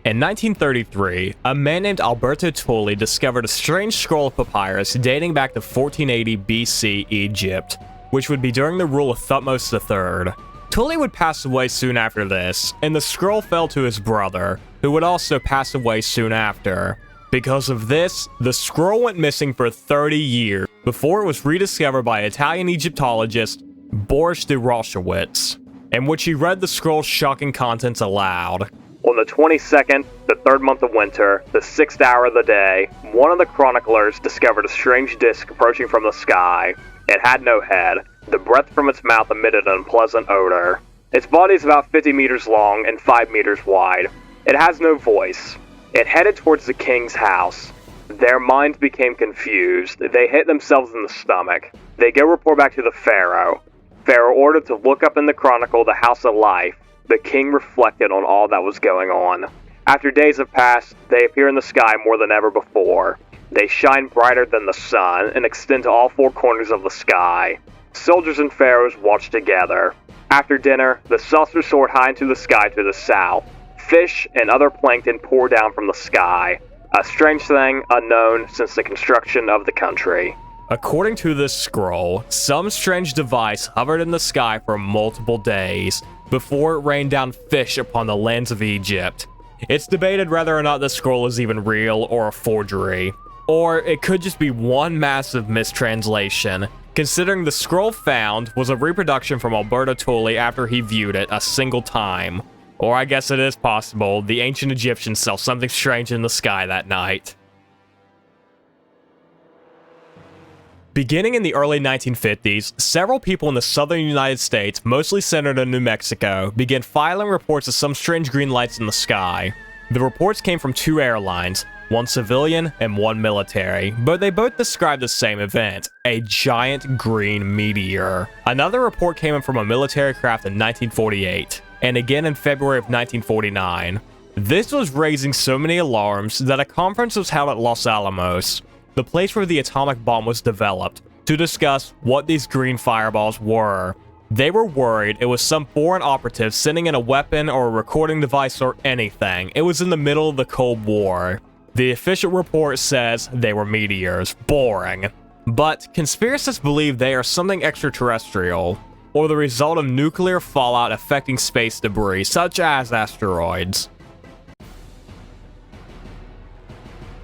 In 1933, a man named Alberto Tulli discovered a strange scroll of papyrus dating back to 1480 BC Egypt, which would be during the rule of Thutmose III. Tulli would pass away soon after this, and the scroll fell to his brother, who would also pass away soon after. Because of this, the scroll went missing for 30 years before it was rediscovered by Italian Egyptologist Boris de Roshowitz, in which he read the scroll's shocking contents aloud. On the 22nd, the third month of winter, the 6th hour of the day, one of the chroniclers discovered a strange disk approaching from the sky. It had no head. The breath from its mouth emitted an unpleasant odor. Its body is about 50 meters long and 5 meters wide. It has no voice. It headed towards the king's house. Their minds became confused. They hit themselves in the stomach. They go report back to the pharaoh. Pharaoh ordered to look up in the chronicle the House of Life. The king reflected on all that was going on. After days have passed, they appear in the sky more than ever before. They shine brighter than the sun and extend to all 4 corners of the sky. Soldiers and pharaohs watch together. After dinner, the saucers soared high into the sky to the south. Fish and other plankton pour down from the sky. A strange thing unknown since the construction of the country. According to this scroll, some strange device hovered in the sky for multiple days before it rained down fish upon the lands of Egypt. It's debated whether or not the scroll is even real or a forgery, or it could just be one massive mistranslation, considering the scroll found was a reproduction from Alberto Tulli after he viewed it a single time. Or I guess it is possible the ancient Egyptians saw something strange in the sky that night. Beginning in the early 1950s, several people in the southern United States, mostly centered in New Mexico, began filing reports of some strange green lights in the sky. The reports came from 2 airlines, one civilian and one military, but they both described the same event, a giant green meteor. Another report came in from a military craft in 1948, and again in February of 1949. This was raising so many alarms that a conference was held at Los Alamos, the place where the atomic bomb was developed, to discuss what these green fireballs were. They were worried it was some foreign operative sending in a weapon or a recording device or anything. It was in the middle of the Cold War. The official report says they were meteors. Boring. But conspiracists believe they are something extraterrestrial, or the result of nuclear fallout affecting space debris, such as asteroids.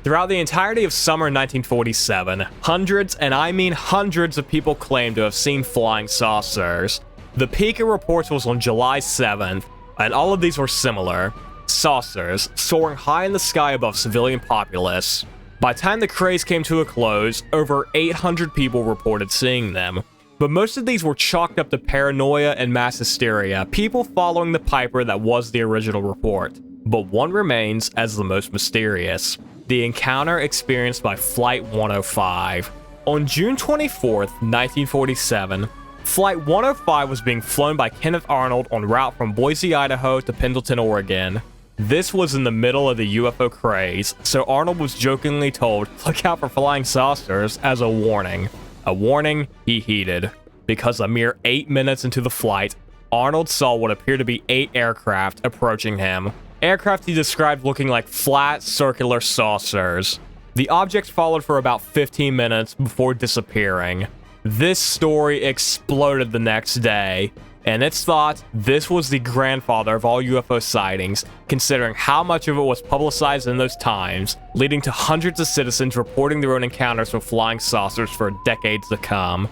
Throughout the entirety of summer 1947, hundreds, and I mean hundreds of people claimed to have seen flying saucers. The peak of reports was on July 7th, and all of these were similar. Saucers, soaring high in the sky above civilian populace. By the time the craze came to a close, over 800 people reported seeing them. But most of these were chalked up to paranoia and mass hysteria, people following the Piper that was the original report. But one remains as the most mysterious. The encounter experienced by Flight 105. On June 24th, 1947, Flight 105 was being flown by Kenneth Arnold en route from Boise, Idaho to Pendleton, Oregon. This was in the middle of the UFO craze, so Arnold was jokingly told, "Look out for flying saucers," as a warning. A warning he heeded, because a mere 8 minutes into the flight, Arnold saw what appeared to be 8 aircraft approaching him. Aircraft he described looking like flat, circular saucers. The objects followed for about 15 minutes before disappearing. This story exploded the next day, and it's thought this was the grandfather of all UFO sightings, considering how much of it was publicized in those times, leading to hundreds of citizens reporting their own encounters with flying saucers for decades to come.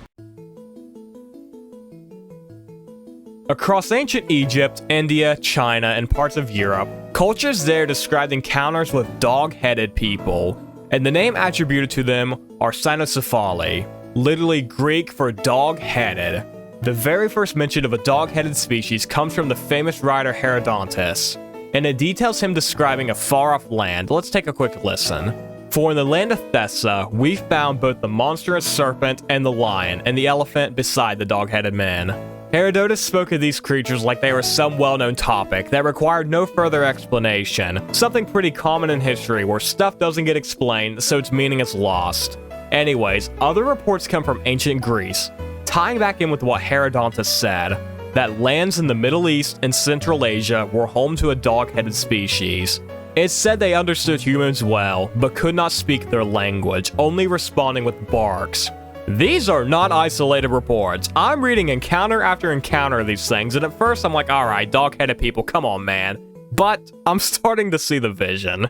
Across ancient Egypt, India, China, and parts of Europe, cultures there described encounters with dog-headed people, and the name attributed to them are cynocephali, literally Greek for dog-headed. The very first mention of a dog-headed species comes from the famous writer Herodotus, and it details him describing a far-off land. Let's take a quick listen. For in the land of Thessa, we found both the monstrous serpent and the lion, and the elephant beside the dog-headed man. Herodotus spoke of these creatures like they were some well-known topic that required no further explanation, something pretty common in history where stuff doesn't get explained, so its meaning is lost. Anyways, other reports come from ancient Greece, tying back in with what Herodotus said, that lands in the Middle East and Central Asia were home to a dog-headed species. It's said they understood humans well, but could not speak their language, only responding with barks. These are not isolated reports. I'm reading encounter after encounter of these things, and at first I'm like, alright, dog-headed people, come on, man. But I'm starting to see the vision.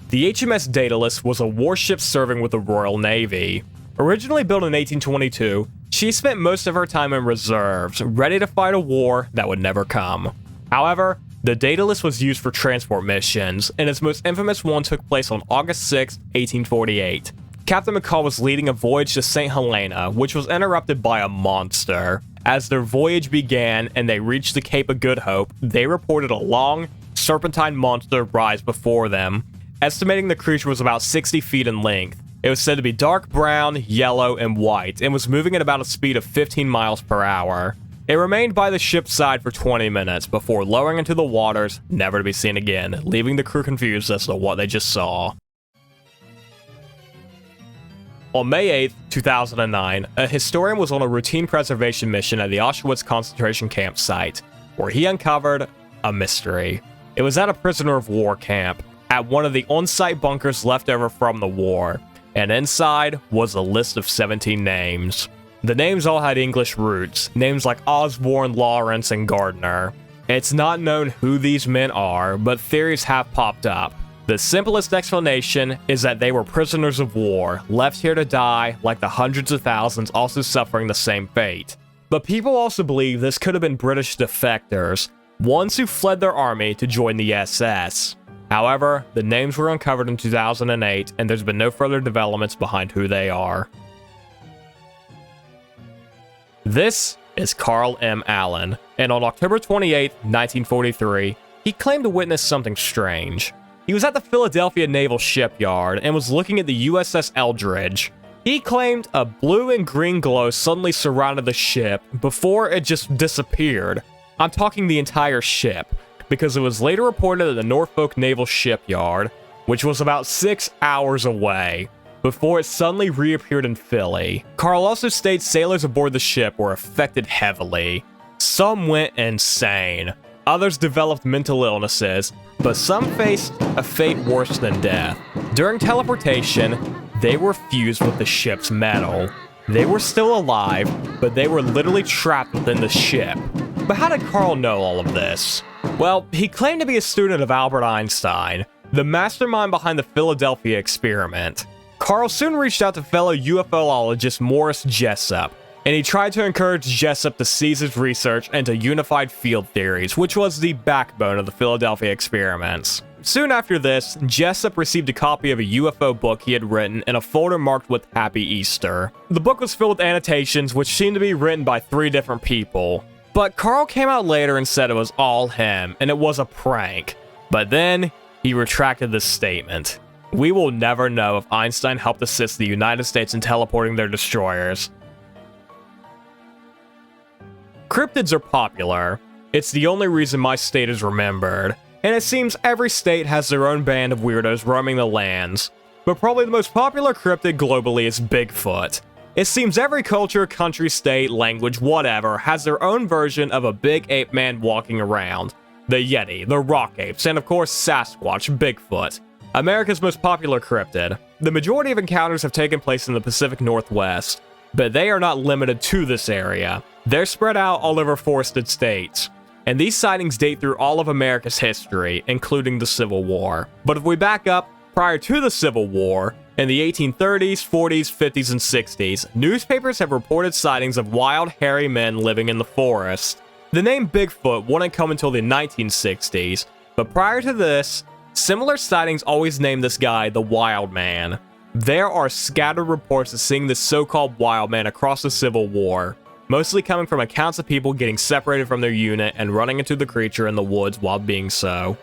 The HMS Daedalus was a warship serving with the Royal Navy. Originally built in 1822, she spent most of her time in reserves, ready to fight a war that would never come. However, the Daedalus was used for transport missions, and its most infamous one took place on August 6, 1848. Captain McCall was leading a voyage to St. Helena, which was interrupted by a monster. As their voyage began and they reached the Cape of Good Hope, they reported a long, serpentine monster rise before them, estimating the creature was about 60 feet in length. It was said to be dark brown, yellow, and white, and was moving at about a speed of 15 miles per hour. It remained by the ship's side for 20 minutes before lowering into the waters, never to be seen again, leaving the crew confused as to what they just saw. On May 8, 2009, a historian was on a routine preservation mission at the Auschwitz concentration camp site, where he uncovered a mystery. It was at a prisoner of war camp, at one of the on-site bunkers left over from the war, and inside was a list of 17 names. The names all had English roots, names like Osborne, Lawrence, and Gardner. It's not known who these men are, but theories have popped up. The simplest explanation is that they were prisoners of war, left here to die, like the hundreds of thousands also suffering the same fate. But people also believe this could have been British defectors, ones who fled their army to join the SS. However, the names were uncovered in 2008, and there's been no further developments behind who they are. This is Carl M. Allen, and on October 28, 1943, he claimed to witness something strange. He was at the Philadelphia Naval Shipyard and was looking at the USS Eldridge. He claimed a blue and green glow suddenly surrounded the ship before it just disappeared. I'm talking the entire ship, because it was later reported at the Norfolk Naval Shipyard, which was about 6 hours away, before it suddenly reappeared in Philly. Carl also states sailors aboard the ship were affected heavily. Some went insane. Others developed mental illnesses, but some faced a fate worse than death. During teleportation, they were fused with the ship's metal. They were still alive, but they were literally trapped within the ship. But how did Carl know all of this? Well, he claimed to be a student of Albert Einstein, the mastermind behind the Philadelphia experiment. Carl soon reached out to fellow UFOologist Morris Jessup, and he tried to encourage Jessup to cease his research into unified field theories, which was the backbone of the Philadelphia experiments. Soon after this, Jessup received a copy of a UFO book he had written in a folder marked with Happy Easter. The book was filled with annotations which seemed to be written by 3 different people. But Carl came out later and said it was all him, and it was a prank. But then, he retracted this statement. We will never know if Einstein helped assist the United States in teleporting their destroyers. Cryptids are popular. It's the only reason my state is remembered. And it seems every state has their own band of weirdos roaming the lands. But probably the most popular cryptid globally is Bigfoot. It seems every culture, country, state, language, whatever, has their own version of a big ape man walking around. The Yeti, the rock apes, and of course Sasquatch, Bigfoot. America's most popular cryptid. The majority of encounters have taken place in the Pacific Northwest, but they are not limited to this area. They're spread out all over forested states. And these sightings date through all of America's history, including the Civil War. But if we back up, prior to the Civil War, In the 1830s, 40s, 50s, and 60s, newspapers have reported sightings of wild, hairy men living in the forest. The name Bigfoot wouldn't come until the 1960s, but prior to this, similar sightings always named this guy the Wild Man. There are scattered reports of seeing this so-called Wild Man across the Civil War, mostly coming from accounts of people getting separated from their unit and running into the creature in the woods while being so.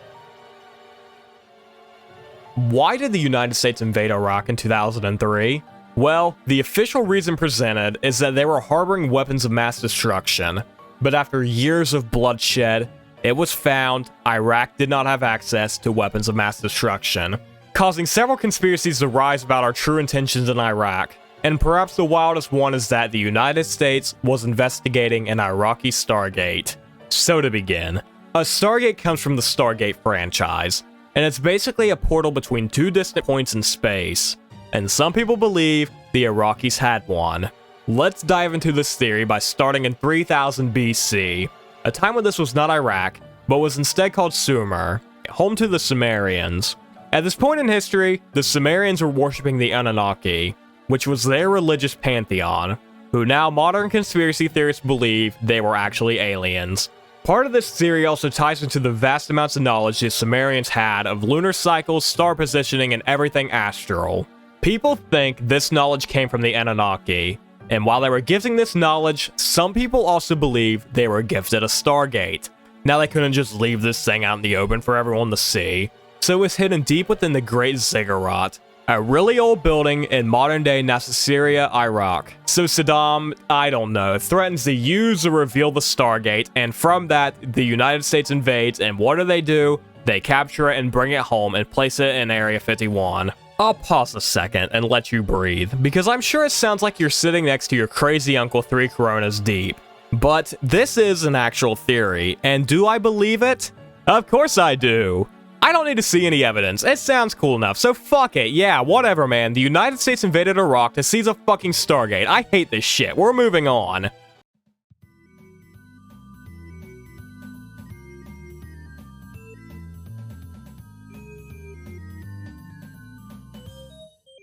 Why did the United States invade Iraq in 2003? Well, the official reason presented is that they were harboring weapons of mass destruction. But after years of bloodshed, it was found Iraq did not have access to weapons of mass destruction, causing several conspiracies to rise about our true intentions in Iraq. And perhaps the wildest one is that the United States was investigating an Iraqi Stargate. So to begin, a Stargate comes from the Stargate franchise, and it's basically a portal between two distant points in space. And some people believe the Iraqis had one. Let's dive into this theory by starting in 3000 BC, a time when this was not Iraq, but was instead called Sumer, home to the Sumerians. At this point in history, the Sumerians were worshipping the Anunnaki, which was their religious pantheon, who now modern conspiracy theorists believe they were actually aliens. Part of this theory also ties into the vast amounts of knowledge the Sumerians had of lunar cycles, star positioning, and everything astral. People think this knowledge came from the Anunnaki, and while they were gifting this knowledge, some people also believe they were gifted a Stargate. Now they couldn't just leave this thing out in the open for everyone to see, so it was hidden deep within the Great Ziggurat, a really old building in modern-day Nasiriyah, Iraq. So Saddam, I don't know, threatens to use or reveal the Stargate, and from that, the United States invades, and what do? They capture it and bring it home and place it in Area 51. I'll pause a second and let you breathe, because I'm sure it sounds like you're sitting next to your crazy uncle 3 Coronas deep. But this is an actual theory, and do I believe it? Of course I do. I don't need to see any evidence. It sounds cool enough, so fuck it. Yeah, whatever, man. The United States invaded Iraq to seize a fucking Stargate. I hate this shit. We're moving on.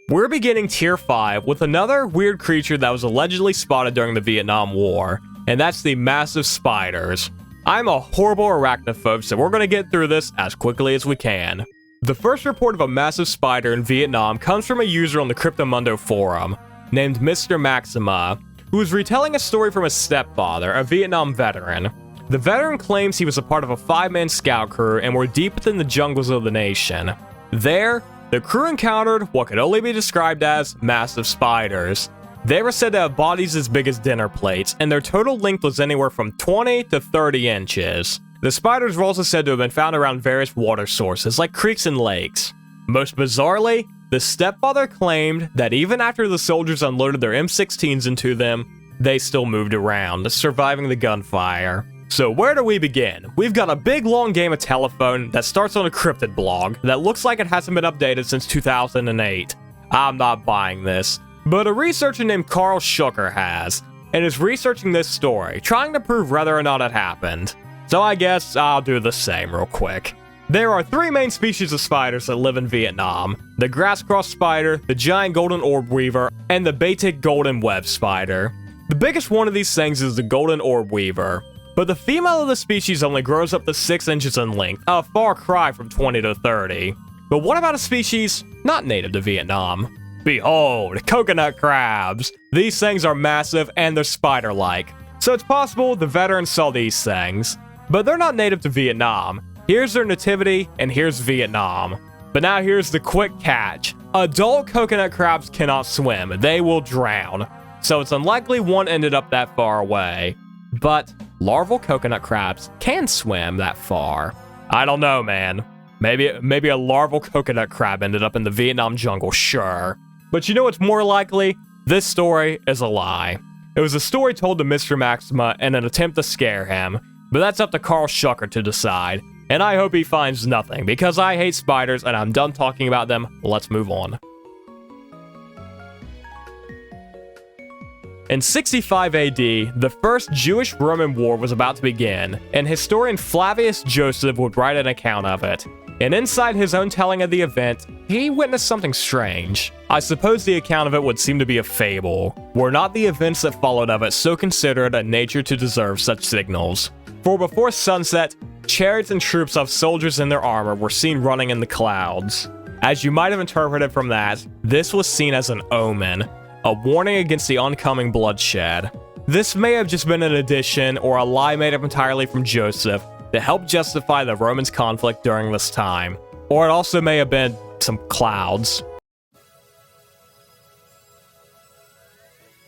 We're beginning Tier 5 with another weird creature that was allegedly spotted during the Vietnam War, and that's the massive spiders. I'm a horrible arachnophobe, so we're going to get through this as quickly as we can. The first report of a massive spider in Vietnam comes from a user on the Cryptomundo forum, named Mr. Maxima, who is retelling a story from his stepfather, a Vietnam veteran. The veteran claims he was a part of a 5-man scout crew and were deep within the jungles of the nation. There, the crew encountered what could only be described as massive spiders. They were said to have bodies as big as dinner plates, and their total length was anywhere from 20 to 30 inches. The spiders were also said to have been found around various water sources, like creeks and lakes. Most bizarrely, the stepfather claimed that even after the soldiers unloaded their M16s into them, they still moved around, surviving the gunfire. So where do we begin? We've got a big long game of telephone that starts on a cryptid blog that looks like it hasn't been updated since 2008. I'm not buying this. But a researcher named Carl Schucker has, and is researching this story, trying to prove whether or not it happened. So I guess I'll do the same real quick. There are 3 main species of spiders that live in Vietnam: the grass-cross spider, the giant golden orb weaver, and the Batik golden web spider. The biggest one of these things is the golden orb weaver, but the female of the species only grows up to 6 inches in length, a far cry from 20 to 30. But what about a species not native to Vietnam? Behold, coconut crabs! These things are massive and they're spider-like, so it's possible the veterans saw these things. But they're not native to Vietnam. Here's their nativity, and here's Vietnam. But now here's the quick catch. Adult coconut crabs cannot swim, they will drown. So it's unlikely one ended up that far away. But larval coconut crabs can swim that far. I don't know, man. Maybe a larval coconut crab ended up in the Vietnam jungle, sure. But you know what's more likely? This story is a lie. It was a story told to Mr. Maxima in an attempt to scare him, but that's up to Carl Schucker to decide, and I hope he finds nothing, because I hate spiders and I'm done talking about them. Let's move on. In 65 AD, the First Jewish-Roman War was about to begin, and historian Flavius Joseph would write an account of it. And inside his own telling of the event, he witnessed something strange. I suppose the account of it would seem to be a fable. Were not the events that followed of it so considerate a nature to deserve such signals? For before sunset, chariots and troops of soldiers in their armor were seen running in the clouds. As you might have interpreted from that, this was seen as an omen, a warning against the oncoming bloodshed. This may have just been an addition or a lie made up entirely from Joseph to help justify the Romans' conflict during this time. Or it also may have been some clouds.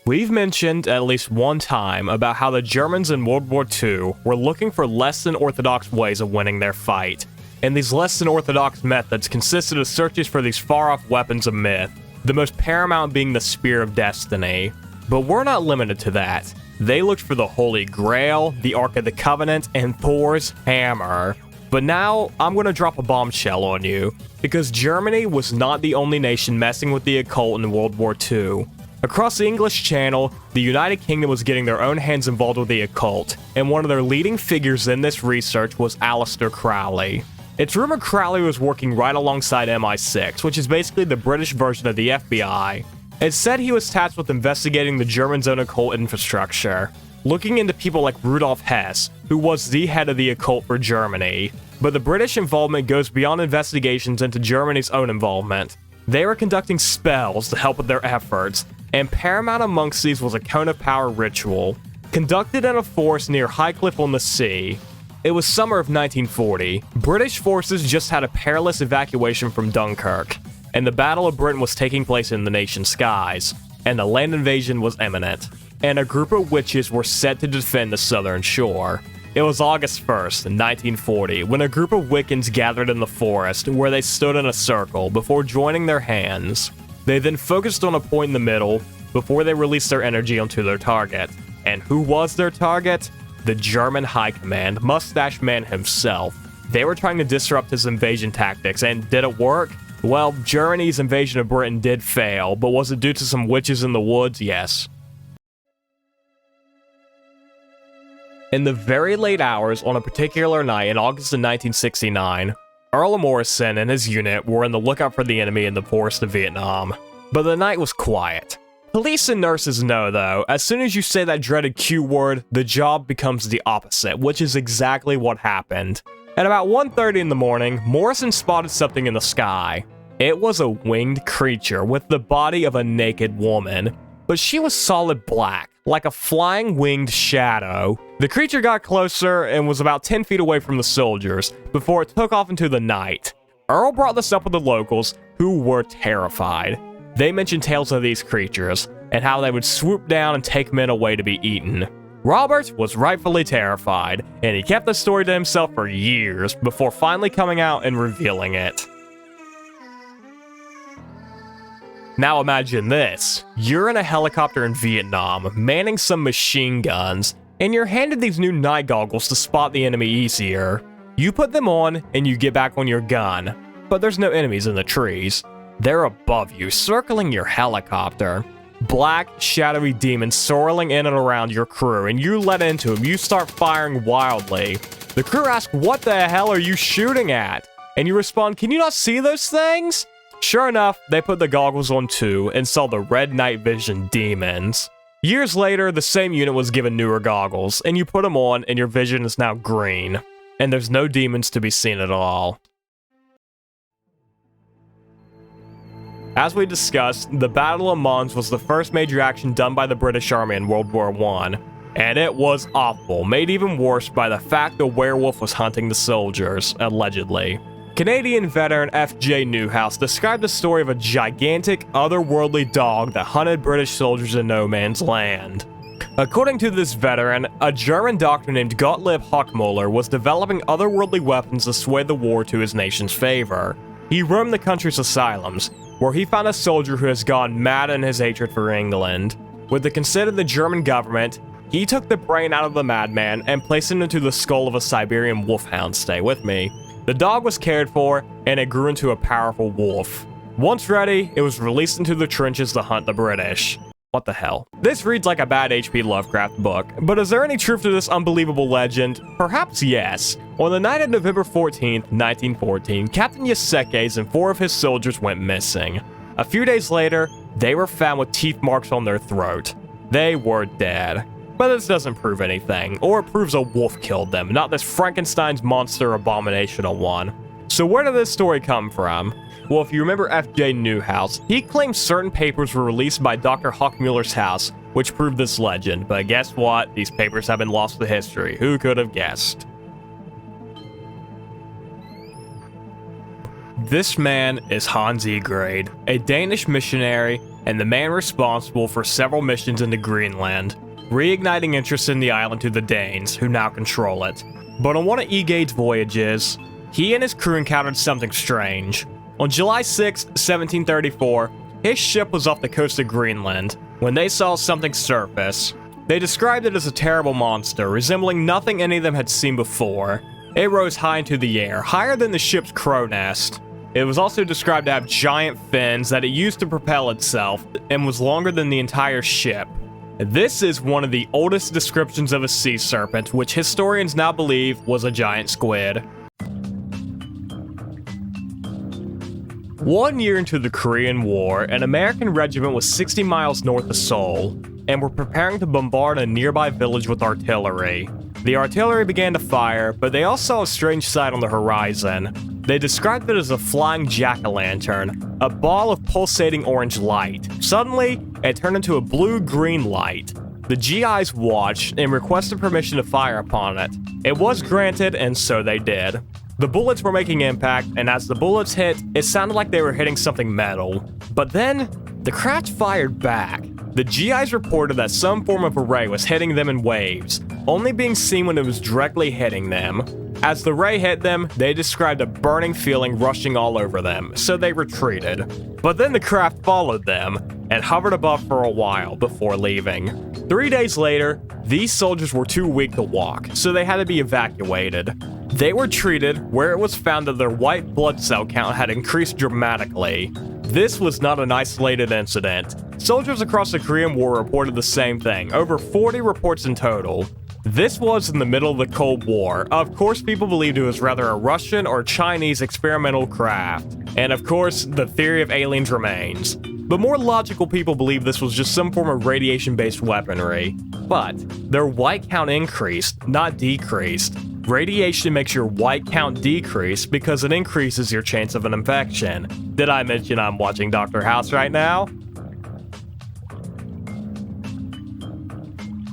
We've mentioned at least one time about how the Germans in World War II were looking for less than orthodox ways of winning their fight, and these less than orthodox methods consisted of searches for these far-off weapons of myth, the most paramount being the Spear of Destiny. But we're not limited to that. They looked for the Holy Grail, the Ark of the Covenant, and Thor's hammer. But now, I'm going to drop a bombshell on you, because Germany was not the only nation messing with the occult in World War II. Across the English Channel, the United Kingdom was getting their own hands involved with the occult, and one of their leading figures in this research was Aleister Crowley. It's rumored Crowley was working right alongside MI6, which is basically the British version of the FBI. It's said he was tasked with investigating the Germans' own occult infrastructure, looking into people like Rudolf Hess, who was the head of the occult for Germany. But the British involvement goes beyond investigations into Germany's own involvement. They were conducting spells to help with their efforts, and paramount amongst these was a Cone of Power ritual, conducted in a forest near Highcliffe-on-the-Sea. It was summer of 1940. British forces just had a perilous evacuation from Dunkirk, and the Battle of Britain was taking place in the nation's skies, and the land invasion was imminent, and a group of witches were set to defend the southern shore. It was August 1st, 1940, when a group of Wiccans gathered in the forest where they stood in a circle before joining their hands. They then focused on a point in the middle before they released their energy onto their target. And who was their target? The German High Command, Mustache Man himself. They were trying to disrupt his invasion tactics, and did it work? Well, Germany's invasion of Britain did fail, but was it due to some witches in the woods? Yes. In the very late hours on a particular night in August of 1969, Earl Morrison and his unit were on the lookout for the enemy in the forest of Vietnam. But the night was quiet. Police and nurses know, though, as soon as you say that dreaded Q word, the job becomes the opposite, which is exactly what happened. At about 1:30 in the morning, Morrison spotted something in the sky. It was a winged creature with the body of a naked woman, but she was solid black, like a flying winged shadow. The creature got closer and was about 10 feet away from the soldiers before it took off into the night. Earl brought this up with the locals, who were terrified. They mentioned tales of these creatures, and how they would swoop down and take men away to be eaten. Robert was rightfully terrified, and he kept the story to himself for years before finally coming out and revealing it. Now imagine this. You're in a helicopter in Vietnam, manning some machine guns, and you're handed these new night goggles to spot the enemy easier. You put them on, and you get back on your gun. But there's no enemies in the trees. They're above you, circling your helicopter. Black, shadowy demons swirling in and around your crew, and you let into them. You start firing wildly. The crew asks, "What the hell are you shooting at?" And you respond, "Can you not see those things?" Sure enough, they put the goggles on too and saw the red night vision demons. Years later, the same unit was given newer goggles, and you put them on and your vision is now green. And there's no demons to be seen at all. As we discussed, the Battle of Mons was the first major action done by the British Army in World War I, and it was awful, made even worse by the fact the werewolf was hunting the soldiers, allegedly. Canadian veteran F.J. Newhouse described the story of a gigantic, otherworldly dog that hunted British soldiers in no man's land. According to this veteran, a German doctor named Gottlieb Hochmuller was developing otherworldly weapons to sway the war to his nation's favor. He roamed the country's asylums, where he found a soldier who has gone mad in his hatred for England. With the consent of the German government, he took the brain out of the madman and placed it into the skull of a Siberian wolfhound. Stay with me. The dog was cared for, and it grew into a powerful wolf. Once ready, it was released into the trenches to hunt the British. What the hell? This reads like a bad H.P. Lovecraft book, but is there any truth to this unbelievable legend? Perhaps yes. On the night of November 14th, 1914, Captain Yasekes and 4 of his soldiers went missing. A few days later, they were found with teeth marks on their throat. They were dead. But this doesn't prove anything, or it proves a wolf killed them, not this Frankenstein's monster abominational one. So where did this story come from? Well, if you remember F.J. Newhouse, he claimed certain papers were released by Dr. Huckmuller's house, which proved this legend, but guess what? These papers have been lost to history. Who could have guessed? This man is Hans Egede, a Danish missionary and the man responsible for several missions into Greenland, reigniting interest in the island to the Danes, who now control it. But on one of Egede's voyages, he and his crew encountered something strange. On July 6, 1734, his ship was off the coast of Greenland when they saw something surface. They described it as a terrible monster, resembling nothing any of them had seen before. It rose high into the air, higher than the ship's crow nest. It was also described to have giant fins that it used to propel itself, and was longer than the entire ship. This is one of the oldest descriptions of a sea serpent, which historians now believe was a giant squid. 1 year into the Korean War, an American regiment was 60 miles north of Seoul, and were preparing to bombard a nearby village with artillery. The artillery began to fire, but they all saw a strange sight on the horizon. They described it as a flying jack-o'-lantern, a ball of pulsating orange light. Suddenly, it turned into a blue-green light. The GIs watched and requested permission to fire upon it. It was granted, and so they did. The bullets were making impact, and as the bullets hit, it sounded like they were hitting something metal. But then, the craft fired back. The GIs reported that some form of ray was hitting them in waves, only being seen when it was directly hitting them. As the ray hit them, they described a burning feeling rushing all over them, so they retreated. But then the craft followed them, and hovered above for a while before leaving. 3 days later, these soldiers were too weak to walk, so they had to be evacuated. They were treated, where it was found that their white blood cell count had increased dramatically. This was not an isolated incident. Soldiers across the Korean War reported the same thing, over 40 reports in total. This was in the middle of the Cold War. Of course, people believed it was rather a Russian or Chinese experimental craft. And of course, the theory of aliens remains. But more logical people believe this was just some form of radiation-based weaponry. But their white count increased, not decreased. Radiation makes your white count decrease because it increases your chance of an infection. Did I mention I'm watching Dr. House right now?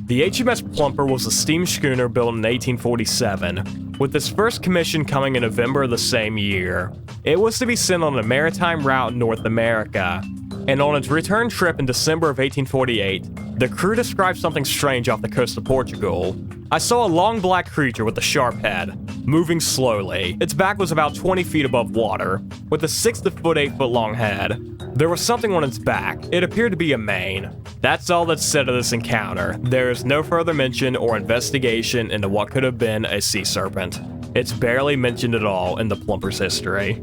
The HMS Plumper was a steam schooner built in 1847, with its first commission coming in November of the same year. It was to be sent on a maritime route in North America, and on its return trip in December of 1848, the crew described something strange off the coast of Portugal. I saw a long black creature with a sharp head, moving slowly. Its back was about 20 feet above water, with a 6 to 8 foot long head. There was something on its back. It appeared to be a mane. That's all that's said of this encounter. There is no further mention or investigation into what could have been a sea serpent. It's barely mentioned at all in the Plumper's history.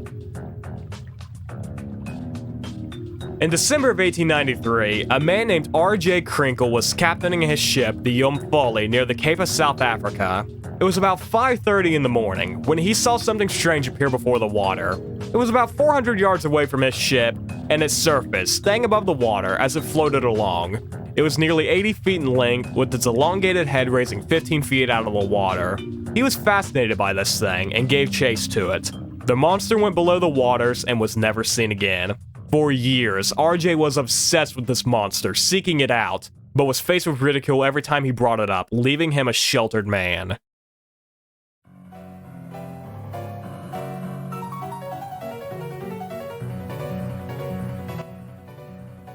In December of 1893, a man named R.J. Krinkle was captaining his ship, the Yomfali, near the Cape of South Africa. It was about 5:30 in the morning when he saw something strange appear before the water. It was about 400 yards away from his ship, and its surface, staying above the water as it floated along. It was nearly 80 feet in length, with its elongated head raising 15 feet out of the water. He was fascinated by this thing and gave chase to it. The monster went below the waters and was never seen again. For years, RJ was obsessed with this monster, seeking it out, but was faced with ridicule every time he brought it up, leaving him a sheltered man.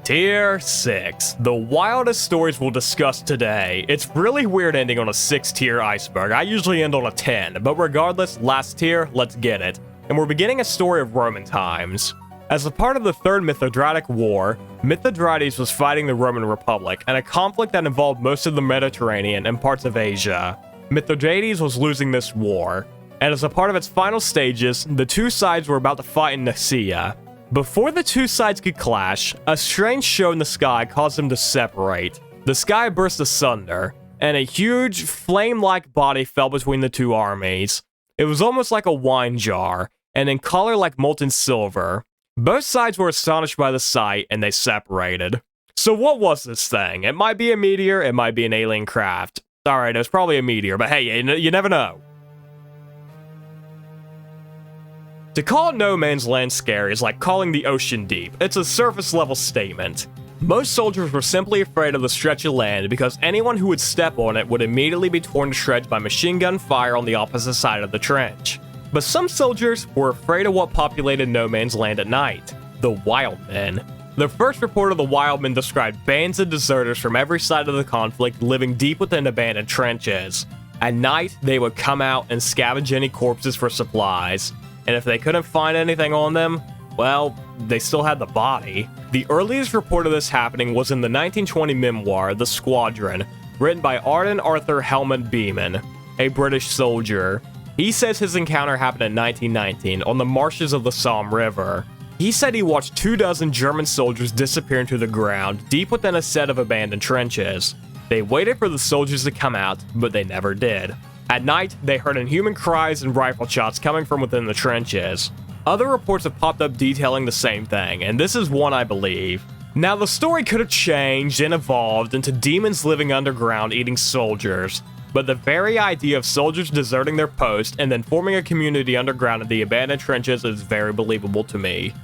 Tier 6. The wildest stories we'll discuss today. It's really weird ending on a 6 tier iceberg. I usually end on a 10, but regardless, last tier, let's get it. And we're beginning a story of Roman times. As a part of the Third Mithridatic War, Mithridates was fighting the Roman Republic, and a conflict that involved most of the Mediterranean and parts of Asia. Mithridates was losing this war, and as a part of its final stages, the two sides were about to fight in Nicaea. Before the two sides could clash, a strange show in the sky caused them to separate. The sky burst asunder, and a huge, flame-like body fell between the two armies. It was almost like a wine jar, and in color like molten silver. Both sides were astonished by the sight, and they separated. So what was this thing? It might be a meteor, it might be an alien craft. Alright, it was probably a meteor, but hey, you never know. To call no man's land scary is like calling the ocean deep. It's a surface-level statement. Most soldiers were simply afraid of the stretch of land because anyone who would step on it would immediately be torn to shreds by machine gun fire on the opposite side of the trench. But some soldiers were afraid of what populated no man's land at night: the wild men. The first report of the wild men described bands of deserters from every side of the conflict living deep within abandoned trenches. At night, they would come out and scavenge any corpses for supplies, and if they couldn't find anything on them, well, they still had the body. The earliest report of this happening was in the 1920 memoir, The Squadron, written by Arden Arthur Helmut Beeman, a British soldier. He says his encounter happened in 1919 on the marshes of the Somme River. He said he watched 24 German soldiers disappear into the ground deep within a set of abandoned trenches. They waited for the soldiers to come out, but they never did. At night, they heard inhuman cries and rifle shots coming from within the trenches. Other reports have popped up detailing the same thing, and this is one I believe. Now, the story could have changed and evolved into demons living underground eating soldiers, but the very idea of soldiers deserting their post and then forming a community underground in the abandoned trenches is very believable to me.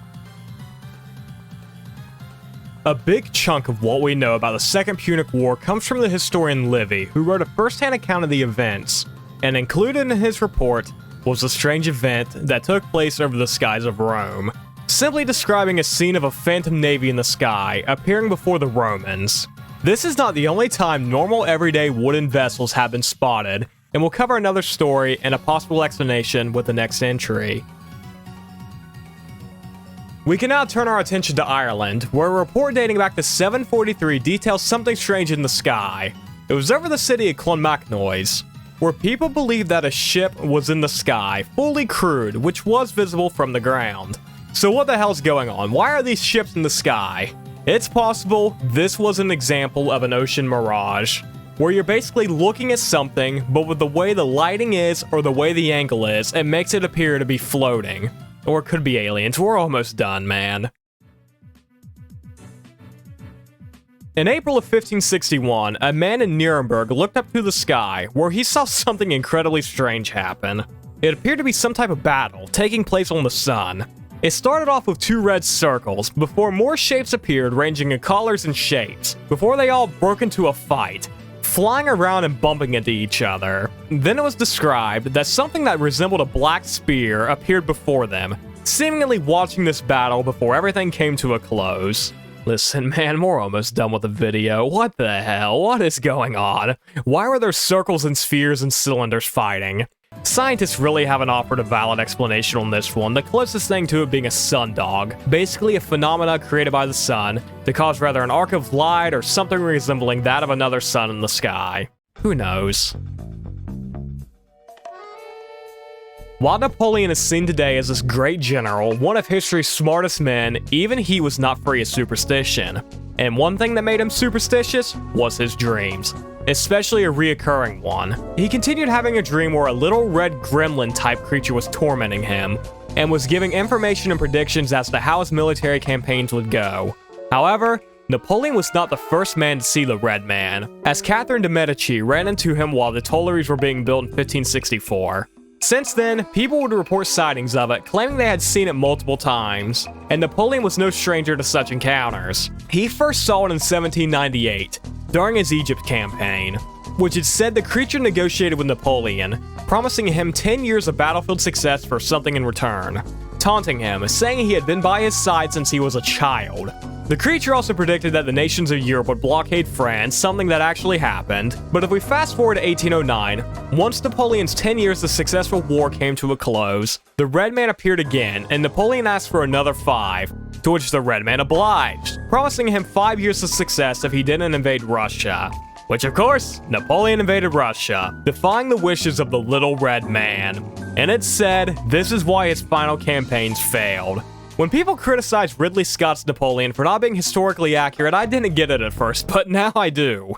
A big chunk of what we know about the Second Punic War comes from the historian Livy, who wrote a first-hand account of the events, and included in his report was a strange event that took place over the skies of Rome, simply describing a scene of a phantom navy in the sky appearing before the Romans. This is not the only time normal everyday wooden vessels have been spotted, and we'll cover another story and a possible explanation with the next entry. We can now turn our attention to Ireland, where a report dating back to 743 details something strange in the sky. It was over the city of Clonmacnoise, where people believed that a ship was in the sky, fully crewed, which was visible from the ground. So what the hell's going on? Why are these ships in the sky? It's possible this was an example of an ocean mirage, where you're basically looking at something, but with the way the lighting is or the way the angle is, it makes it appear to be floating. Or it could be aliens. We're almost done, man. In April of 1561, a man in Nuremberg looked up to the sky, where he saw something incredibly strange happen. It appeared to be some type of battle, taking place on the sun. It started off with two red circles, before more shapes appeared ranging in colors and shapes, before they all broke into a fight, flying around and bumping into each other. Then it was described that something that resembled a black spear appeared before them, seemingly watching this battle before everything came to a close. Listen, man, we're almost done with the video. What the hell? What is going on? Why were there circles and spheres and cylinders fighting? Scientists really haven't offered a valid explanation on this one, the closest thing to it being a sundog, basically a phenomena created by the sun to cause rather an arc of light or something resembling that of another sun in the sky. Who knows? While Napoleon is seen today as this great general, one of history's smartest men, even he was not free of superstition. And one thing that made him superstitious was his dreams, especially a reoccurring one. He continued having a dream where a little red gremlin-type creature was tormenting him, and was giving information and predictions as to how his military campaigns would go. However, Napoleon was not the first man to see the Red Man, as Catherine de' Medici ran into him while the Tuileries were being built in 1564. Since then, people would report sightings of it, claiming they had seen it multiple times, and Napoleon was no stranger to such encounters. He first saw it in 1798, during his Egypt campaign, which it said the creature negotiated with Napoleon, promising him 10 years of battlefield success for something in return, taunting him, saying he had been by his side since he was a child. The creature also predicted that the nations of Europe would blockade France, something that actually happened. But if we fast forward to 1809, once Napoleon's 10 years of successful war came to a close, the Red Man appeared again, and Napoleon asked for another 5, to which the Red Man obliged, promising him 5 years of success if he didn't invade Russia. Which, of course, Napoleon invaded Russia, defying the wishes of the Little Red Man. And it's said this is why his final campaigns failed. When people criticize Ridley Scott's Napoleon for not being historically accurate, I didn't get it at first, but now I do.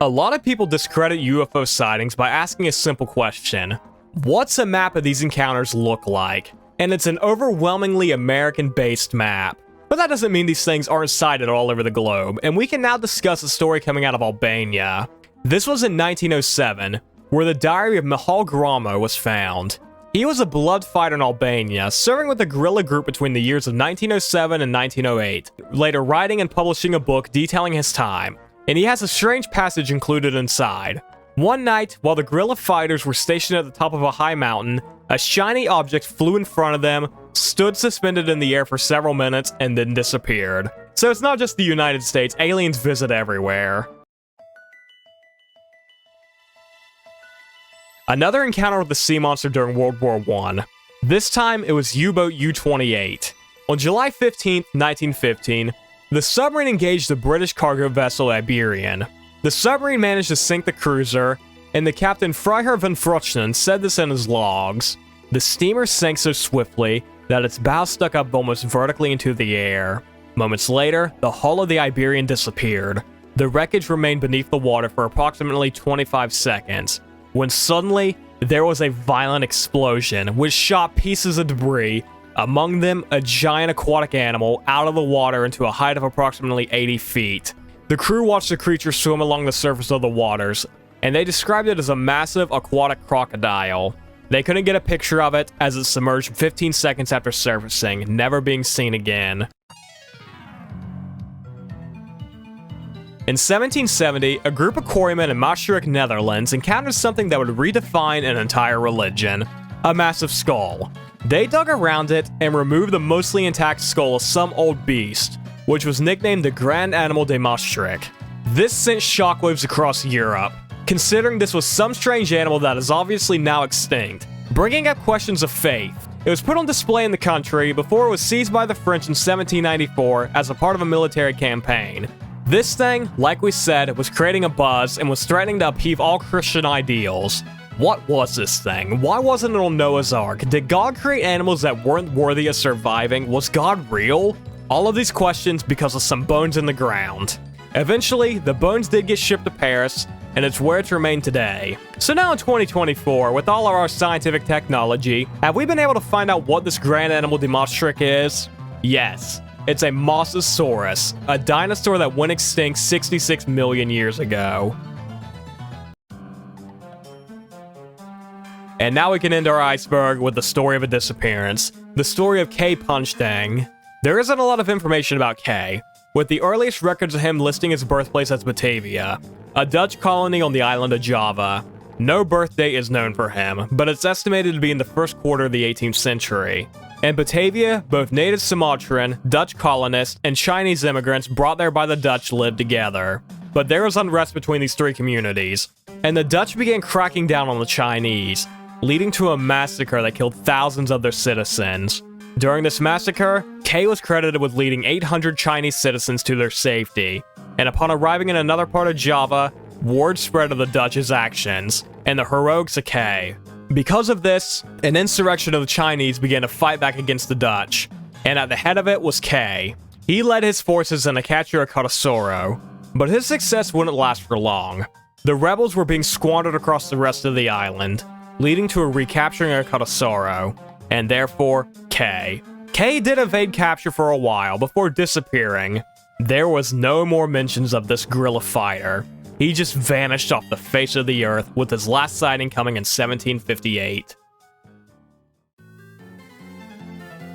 A lot of people discredit UFO sightings by asking a simple question. What's a map of these encounters look like? And it's an overwhelmingly American-based map. But that doesn't mean these things aren't sighted all over the globe, and we can now discuss a story coming out of Albania. This was in 1907, where the diary of Michal Gramo was found. He was a beloved fighter in Albania, serving with a guerrilla group between the years of 1907 and 1908, later writing and publishing a book detailing his time, and he has a strange passage included inside. One night, while the guerrilla fighters were stationed at the top of a high mountain, a shiny object flew in front of them, stood suspended in the air for several minutes, and then disappeared. So it's not just the United States, aliens visit everywhere. Another encounter with the sea monster during World War I. This time, it was U-boat U-28. On July 15, 1915, the submarine engaged the British cargo vessel Iberian. The submarine managed to sink the cruiser, and the captain Freiherr von Fruchten said this in his logs. The steamer sank so swiftly that its bow stuck up almost vertically into the air. Moments later, the hull of the Iberian disappeared. The wreckage remained beneath the water for approximately 25 seconds, when suddenly, there was a violent explosion, which shot pieces of debris, among them a giant aquatic animal, out of the water into a height of approximately 80 feet. The crew watched the creature swim along the surface of the waters, and they described it as a massive aquatic crocodile. They couldn't get a picture of it, as it submerged 15 seconds after surfacing, never being seen again. In 1770, a group of quarrymen in Maastricht, Netherlands encountered something that would redefine an entire religion: a massive skull. They dug around it and removed the mostly intact skull of some old beast, which was nicknamed the Grand Animal de Maastricht. This sent shockwaves across Europe, considering this was some strange animal that is obviously now extinct, bringing up questions of faith. It was put on display in the country before it was seized by the French in 1794 as a part of a military campaign. This thing, like we said, was creating a buzz and was threatening to upheave all Christian ideals. What was this thing? Why wasn't it on Noah's Ark? Did God create animals that weren't worthy of surviving? Was God real? All of these questions because of some bones in the ground. Eventually, the bones did get shipped to Paris, and it's where it's remained today. So now in 2024, with all of our scientific technology, have we been able to find out what this Grand Animal de Maastricht is? Yes. It's a Mosasaurus, a dinosaur that went extinct 66 million years ago. And now we can end our iceberg with the story of a disappearance, the story of K. Punchdang. There isn't a lot of information about K, with the earliest records of him listing his birthplace as Batavia, a Dutch colony on the island of Java. No birth date is known for him, but it's estimated to be in the first quarter of the 18th century. In Batavia, both native Sumatran, Dutch colonists, and Chinese immigrants brought there by the Dutch lived together. But there was unrest between these three communities, and the Dutch began cracking down on the Chinese, leading to a massacre that killed thousands of their citizens. During this massacre, K was credited with leading 800 Chinese citizens to their safety, and upon arriving in another part of Java, word spread of the Dutch's actions, and the heroics of K. Because of this, an insurrection of the Chinese began to fight back against the Dutch, and at the head of it was K. He led his forces in a capture of Cotasoro, but his success wouldn't last for long. The rebels were being squandered across the rest of the island, leading to a recapturing of Cotasoro, and therefore, K. K did evade capture for a while before disappearing. There was no more mentions of this guerrilla fighter. He just vanished off the face of the earth, with his last sighting coming in 1758.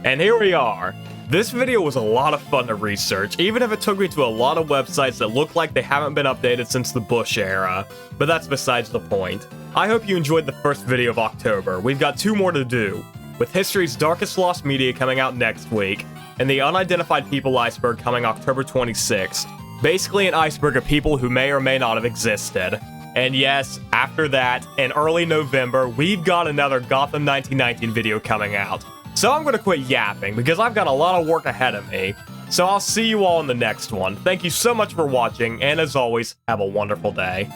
And here we are. This video was a lot of fun to research, even if it took me to a lot of websites that look like they haven't been updated since the Bush era. But that's besides the point. I hope you enjoyed the first video of October. We've got 2 more to do, with history's darkest lost media coming out next week, and the Unidentified People Iceberg coming October 26th. Basically an iceberg of people who may or may not have existed. And yes, after that, in early November, we've got another Gotham 1919 video coming out. So I'm gonna quit yapping, because I've got a lot of work ahead of me. So I'll see you all in the next one. Thank you so much for watching, and as always, have a wonderful day.